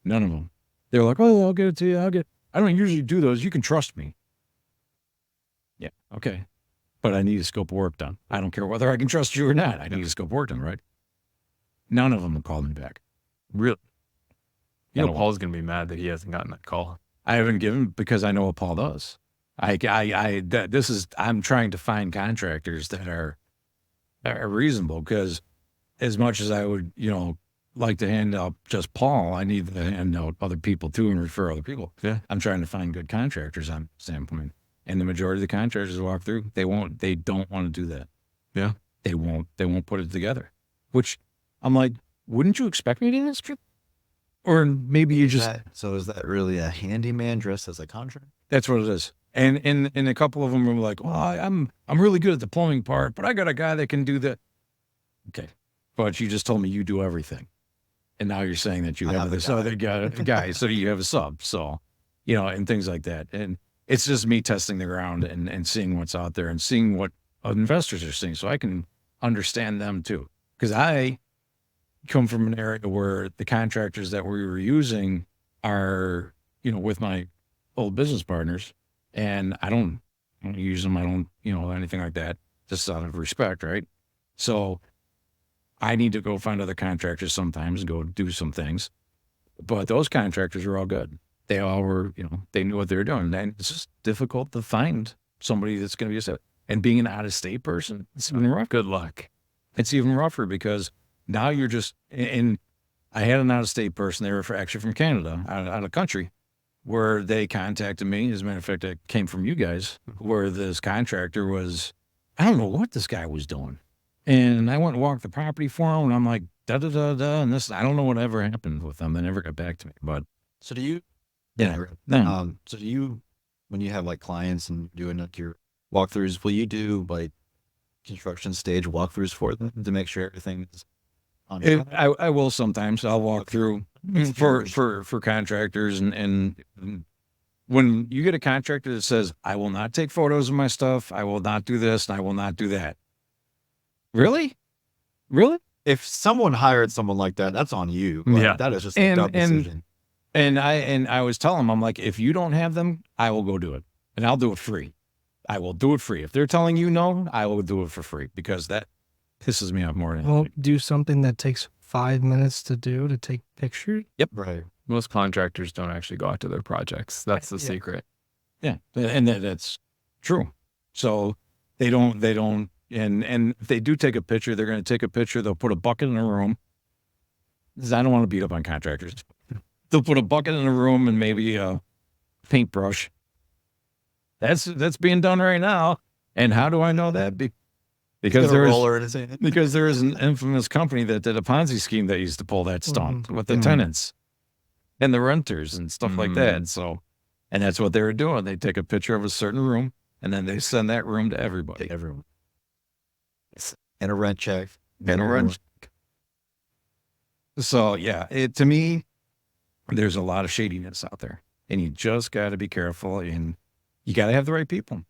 None of them. They're like, oh, I'll get it to you. I don't usually do those. You can trust me. Yeah, okay. But I need a scope of work done. I don't care whether I can trust you or not. I need a scope of work done, right? None of them have called me back. Really? You know, Paul's going to be mad that he hasn't gotten that call. I haven't given, because I know what Paul does. I'm trying to find contractors that are reasonable, because as much as I would, like to hand out just Paul, I need to hand out other people too and refer other people. Yeah. I'm trying to find good contractors on standpoint. And the majority of the contractors walk through, they don't want to do that. Yeah. They won't put it together, which I'm like, wouldn't you expect me to do this? Or maybe you just, So is that really a handyman dressed as a contractor? that's what it is. And a couple of them were like, well, I'm really good at the plumbing part, but I got a guy that can do that. Okay. But you just told me you do everything. And now you're saying that you have this other guy, so you have a sub. So, and things like that. And it's just me testing the ground and seeing what's out there and seeing what investors are seeing, so I can understand them too. Because I come from an area where the contractors that we were using are, with my old business partners, and I don't use them. I don't, anything like that, just out of respect, right? So I need to go find other contractors sometimes and go do some things. But those contractors are all good. They all were, they knew what they were doing. And it's just difficult to find somebody that's going to be a set. And being an out-of-state person, it's even rough. Good luck. It's even rougher, because now you're just, and I had an out-of-state person. They were actually from Canada, out of country, where they contacted me. As a matter of fact, it came from you guys, where this contractor was, I don't know what this guy was doing. And I went and walked the property for him, and I'm like, da-da-da-da, and this, I don't know what ever happened with them. They never got back to me, but. So do you, so do you, when you have like clients and doing like your walkthroughs, will you do like construction stage walkthroughs for them to make sure everything is on track? I will sometimes. I'll walk through for contractors, and when you get a contractor that says, I will not take photos of my stuff, I will not do this, and I will not do that. Really? If someone hired someone like that, that's on you. Yeah. That is just a dumb decision. And I was telling them, I'm like, if you don't have them, I will go do it, and I'll do it free. I will do it free. If they're telling you no, I will do it for free, because that pisses me off more than Well, do something that takes 5 minutes to do, to take pictures. Yep. Right. Most contractors don't actually go out to their projects. That's the secret. Yeah, and that's true. So they don't, and if they do take a picture, they're going to take a picture. They'll put a bucket in a room. I don't want to beat up on contractors. They'll put a bucket in a room and maybe a paintbrush. That's being done right now. And how do I know that? Because there is an infamous company that did a Ponzi scheme that used to pull that stunt with the tenants and the renters and stuff like that. So, and that's what they were doing. They take a picture of a certain room and then they send that room to everybody. Everyone. And a rent check. And a rent check. So yeah, to me, there's a lot of shadiness out there, and you just got to be careful, and you got to have the right people.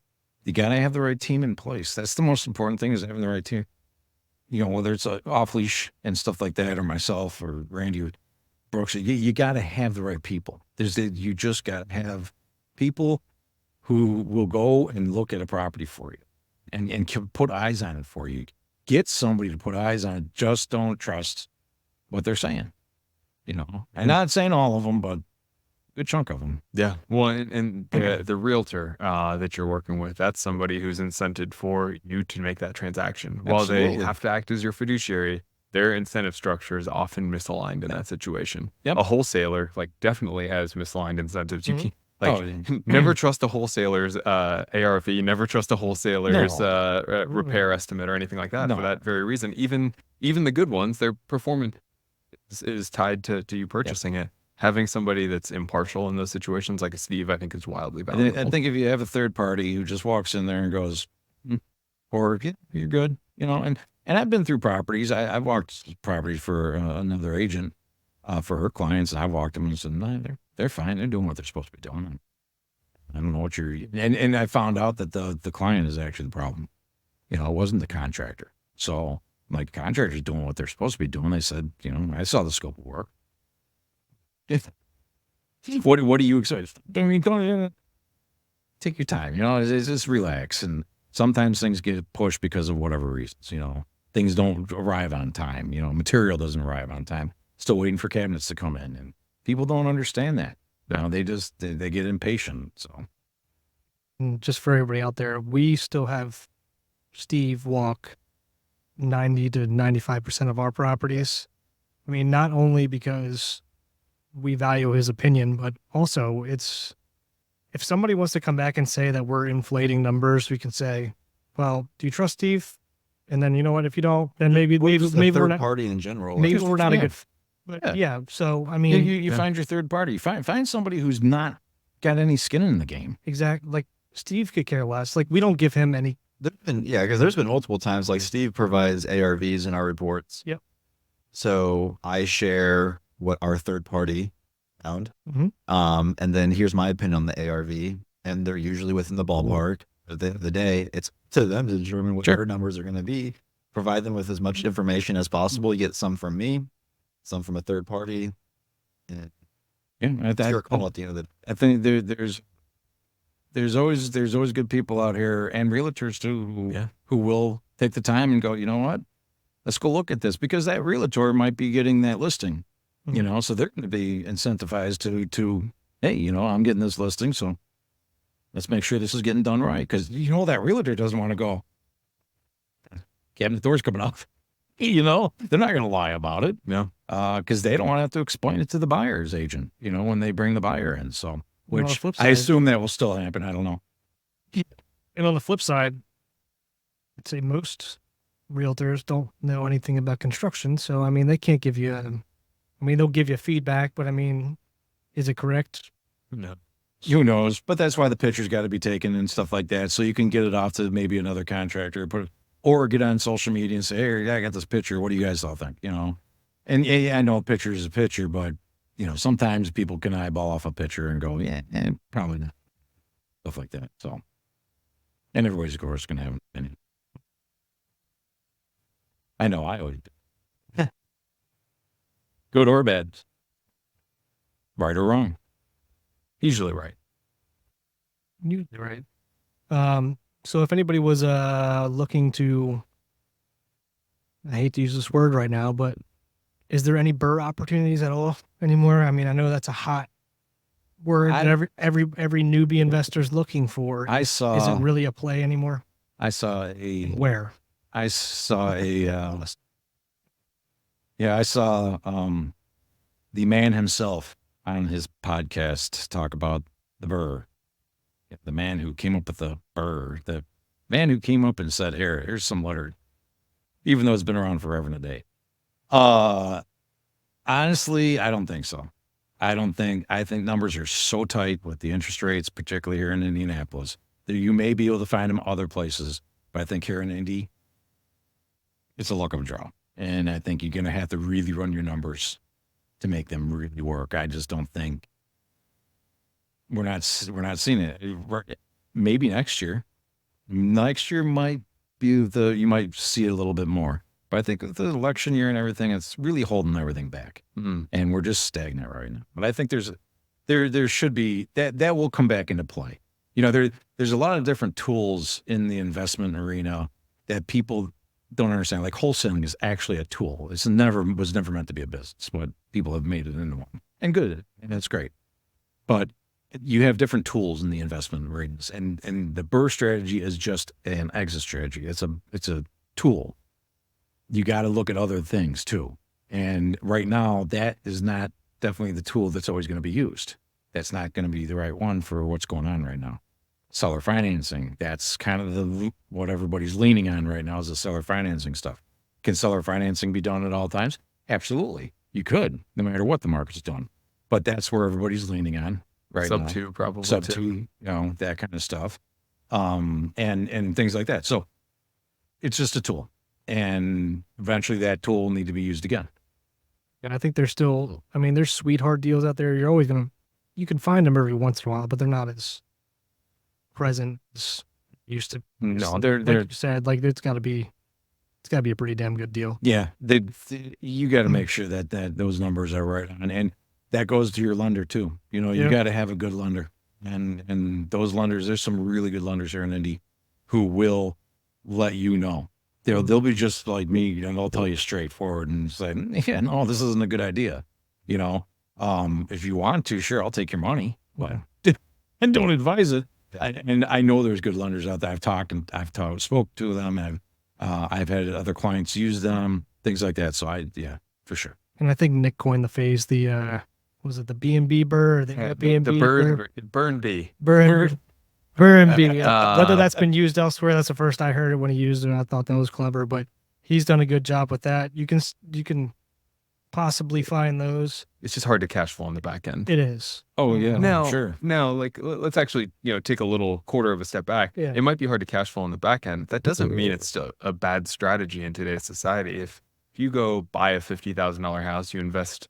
You got to have the right team in place. That's the most important thing, is having the right team. You know, whether it's off leash and stuff like that, or myself or Randy Brooks, you got to have the right people. You just got to have people who will go and look at a property for you and can put eyes on it for you. Get somebody to put eyes on it. Just don't trust what they're saying. You know, I'm not saying all of them, but a good chunk of them. Yeah. Well, and the realtor that you're working with, that's somebody who's incented for you to make that transaction. While they have to act as your fiduciary, their incentive structure is often misaligned in that situation. Yep. A wholesaler like definitely has misaligned incentives. You can't, never trust a wholesaler's ARV, never trust a wholesaler's repair estimate or anything like that for that very reason. Even the good ones, their performance is tied to you purchasing it. Having somebody that's impartial in those situations, like a Steve, I think is wildly valuable. I think if you have a third party who just walks in there and goes, or you're good, you know, and I've been through properties. I've walked properties for another agent for her clients, and I walked them and said, no, they're fine. They're doing what they're supposed to be doing. I don't know what and I found out that the client is actually the problem. You know, it wasn't the contractor. So like, contractors doing what they're supposed to be doing. They said, you know, I saw the scope of work. What are you excited? I mean, take your time, you know, just relax. And sometimes things get pushed because of whatever reasons, you know, things don't arrive on time, you know, material doesn't arrive on time. Still waiting for cabinets to come in, and people don't understand that. You know, they get impatient. So And just for everybody out there, we still have Steve walk 90 to 95% of our properties. I mean, not only because we value his opinion, but also if somebody wants to come back and say that we're inflating numbers, we can say, well, do you trust Steve? And then, you know what, if you don't, then maybe we're not party in general. Maybe we're not a good, but yeah. So, I mean, you find your third party, find somebody who's not got any skin in the game. Exactly. Like Steve could care less. Like, we don't give him any. Because there's been multiple times, like Steve provides ARVs in our reports. Yep. So I share what our third party found. Mm-hmm. And then here's my opinion on the ARV, and they're usually within the ballpark. At the end of the day, it's to them to determine what their numbers are going to be. Provide them with as much information as possible. You get some from me, some from a third party. And it's your call at the end of the day. I think there's always good people out here, and realtors too, who will take the time and go, you know what, let's go look at this, because that realtor might be getting that listing, you know, so they're going to be incentivized to, hey, you know, I'm getting this listing, so let's make sure this is getting done right. Because, you know, that realtor doesn't want to go, cabinet door's coming off. You know, they're not going to lie about it. No. Because they don't want to have to explain it to the buyer's agent, you know, when they bring the buyer in. So, which side, I assume that will still happen. I don't know. And on the flip side, I'd say most realtors don't know anything about construction. So, I mean, they can't give you, they'll give you feedback, but I mean, is it correct? No. Who knows? But that's why the picture's got to be taken and stuff like that. So you can get it off to maybe another contractor, or get on social media and say, hey, I got this picture. What do you guys all think? You know? And I know a picture is a picture, but you know, sometimes people can eyeball off a picture and go, probably not. Stuff like that. So, and everybody's, of course, going to have an opinion. I know I always do. Good or bad. Right or wrong. Usually right. Usually right. So if anybody was looking to, I hate to use this word right now, but is there any BRRRR opportunities at all anymore? I mean, I know that's a hot word that every newbie investor's looking for. Is it really a play anymore? I saw the man himself on his podcast talk about the BRRR. The man who came up with the BRRR, the man who came up and said, here's some letter, even though it's been around forever and a day. Honestly, I don't think so. I think numbers are so tight with the interest rates, particularly here in Indianapolis, that you may be able to find them other places. But I think here in Indy, it's a luck of a draw. And I think you're going to have to really run your numbers to make them really work. I just don't think we're not seeing it. Maybe next year. Next year might be you might see it a little bit more. But I think with the election year and everything, it's really holding everything back. And we're just stagnant right now. But I think there should be that will come back into play. You know, there's a lot of different tools in the investment arena that people don't understand. Like wholesaling is actually a tool. It's was never meant to be a business, but people have made it into one. And good, and that's great. But you have different tools in the investment arenas, and the BRRR strategy is just an exit strategy. It's a tool. You got to look at other things too. And right now, that is not definitely the tool that's always going to be used. That's not going to be the right one for what's going on right now. Seller financing, that's kind of what everybody's leaning on right now is the seller financing stuff. Can seller financing be done at all times? Absolutely. You could, no matter what the market's doing. But that's where everybody's leaning on right now. Sub 2 probably. Sub 2, you know, that kind of stuff. And things like that. So it's just a tool. And eventually that tool will need to be used again. And I think there's still, I mean, there's sweetheart deals out there. You can find them every once in a while, but they're not as present as used to. No, they're like you said, like it's got to be a pretty damn good deal. Yeah, you got to make sure that those numbers are right on, and that goes to your lender too. You know, you got to have a good lender, and those lenders. There's some really good lenders here in Indy who will let you know. They'll be just like me, and they'll tell you straightforward and say, yeah, no, this isn't a good idea. You know, if you want to, sure, I'll take your money, but and don't advise it. And I know there's good lenders out there. I've spoke to them, and I've had other clients use them, things like that. So for sure. And I think Nick coined the phrase, was it the B&B BRRR? The B&B Burn B. BRRR. Whether that's been used elsewhere, that's the first I heard it when he used it, and I thought that was clever. But he's done a good job with that. You can possibly find those. It's just hard to cash flow on the back end. It is. Oh yeah, Now, like let's actually take a little quarter of a step back. Yeah. It might be hard to cash flow on the back end. That doesn't mean it's still a bad strategy in today's society. If you go buy a $50,000 house, you invest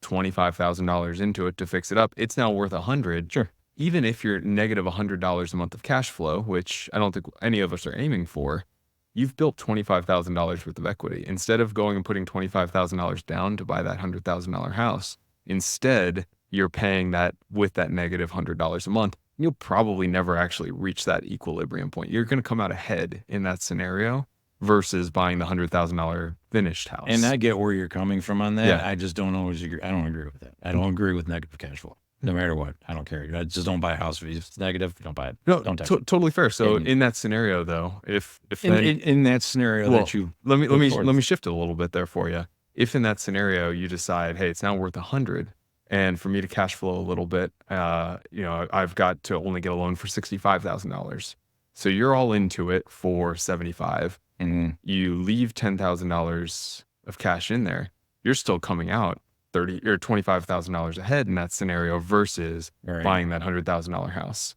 $25,000 into it to fix it up, it's now worth $100,000. Sure. Even if you're negative $100 a month of cash flow, which I don't think any of us are aiming for, you've built $25,000 worth of equity. Instead of going and putting $25,000 down to buy that $100,000 house, instead you're paying that with that negative $100 a month. You'll probably never actually reach that equilibrium point. You're going to come out ahead in that scenario versus buying the $100,000 finished house. And I get where you're coming from on that. Yeah. I just don't always agree. I don't agree with that. I don't agree with negative cash flow. No matter what, I don't care. I just don't buy a house. If it's negative, don't buy it. No, don't touch it. Totally fair. So in that scenario, though, if in that scenario well, that you let me shift it a little bit there for you. If in that scenario you decide, hey, it's now worth $100,000, and for me to cash flow a little bit, I've got to only get a loan for $65,000. So you're all into it for $75,000. Mm-hmm. You leave $10,000 of cash in there. You're still coming out $30,000 or $25,000 ahead in that scenario versus buying that $100,000 house.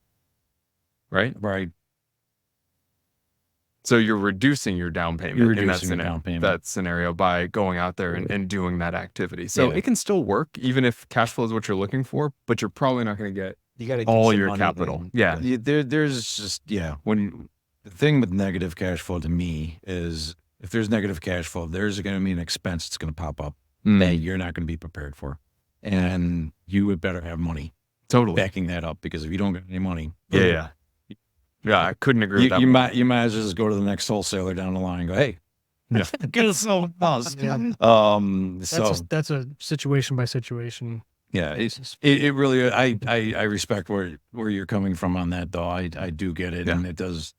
Right. So you're reducing your down payment in that scenario by going out there and doing that activity. So it can still work even if cash flow is what you're looking for, but you're probably not going to get all your capital. There's just when the thing with negative cash flow to me is if there's negative cash flow, there's going to be an expense that's going to pop up that you're not going to be prepared for, and you would better have money backing that up, because if you don't get any money, I couldn't agree with that. You might as well just go to the next wholesaler down the line and go, hey, get us some house. That's a situation by situation. Yeah, it really. I respect where you're coming from on that, though. I do get it, and it does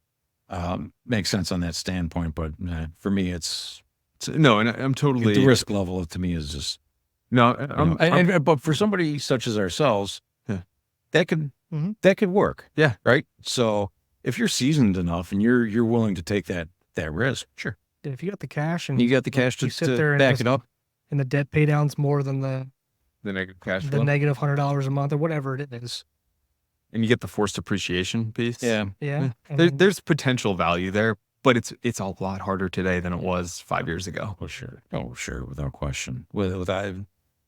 make sense on that standpoint. But for me, it's no, and I'm totally the risk level to me is just No, You know, but for somebody such as ourselves, Yeah. that could Mhm. that could work. Yeah. Right. So if you're seasoned enough and you're willing to take that risk, sure. If you got the cash and You got the cash you to, sit there and back just- it up. and the debt pay down's more than the negative cash the flow, negative $100 a month or whatever it is. and you get the forced appreciation piece. Yeah. Yeah. I mean, There's potential value there, but it's a lot harder today than it was 5 years ago. Oh, sure. Oh, sure. Without question.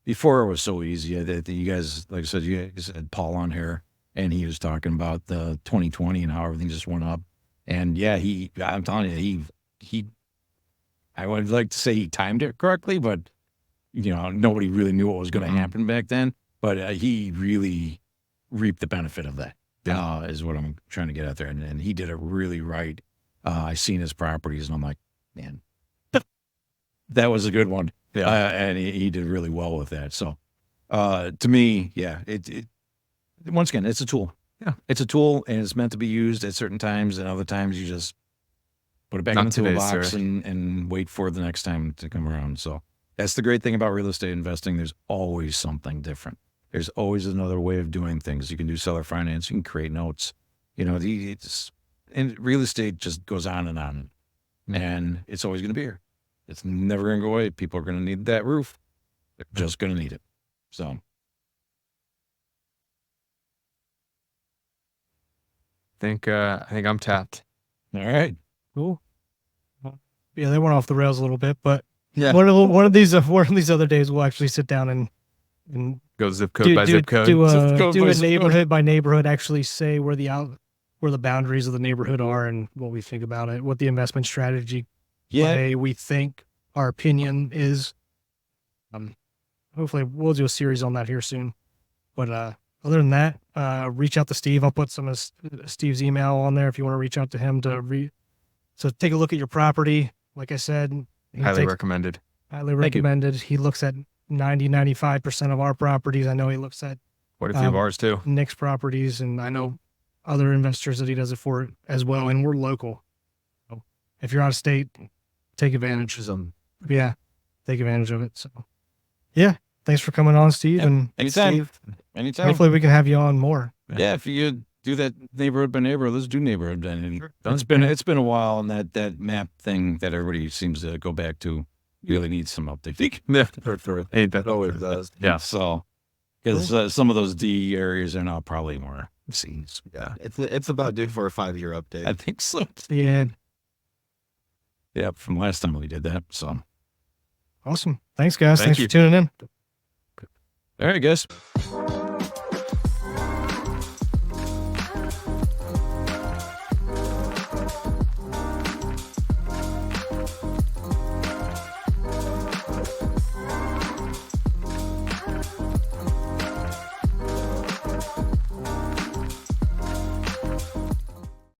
Before it was so easy that you guys, like I said, you guys had Paul on here and he was talking about the 2020 and how everything just went up. And yeah, I'm telling you, I would like to say he timed it correctly, but nobody really knew what was going to happen back then. But he really reaped the benefit of that. Yeah. Is what I'm trying to get at there. And he did it really right. I seen his properties and I'm like, man, that was a good one. Yeah. And he did really well with that. So, to me, yeah, it once again, it's a tool. Yeah. It's a tool and it's meant to be used at certain times, and other times you just put it back Not into a today, box sir. and wait for the next time to come around. So that's the great thing about real estate investing. There's always something different. There's always another way of doing things. You can do seller finance. You can create notes. And real estate just goes on and on. And it's always going to be here. It's never going to go away. People are going to need that roof. They're just going to need it. So I think I'm tapped. all right. cool. Yeah, they went off the rails a little bit, but Yeah. one of these other days we'll actually sit down and Go zip code by zip code. do Zip code do by a zip code. neighborhood by neighborhood, actually say where the boundaries of the neighborhood are and what we think about it, what the investment strategy Yeah. we think our opinion is. Hopefully we'll do a series on that here soon. But other than that, reach out to Steve. I'll put some of Steve's email on there if you want to reach out to him so take a look at your property. Like I said, Highly recommended. highly Thank you. recommended. He looks at 95% of our properties. I know he looks at Quite a few of ours too. Nick's properties, and I know other investors that he does it for as well. And we're local. So if you're out of state, take advantage. Yeah, take advantage of it. So yeah, thanks for coming on, Steve. Yep. And Anytime. Anytime. hopefully we can have you on more. Yeah, if you do that neighborhood by neighborhood, let's do neighborhood by neighborhood. Sure. It's been a while, and that map thing that everybody seems to go back to really needs some update. Yeah. Hey, that always does. Yeah. So, because some of those D areas are now probably more C's. Yeah, it's about due for a 5-year update. I think so. Yeah, Yeah, from last time we did that. So, awesome. Thanks, guys. Thank Thanks you. for tuning in. all right, guys.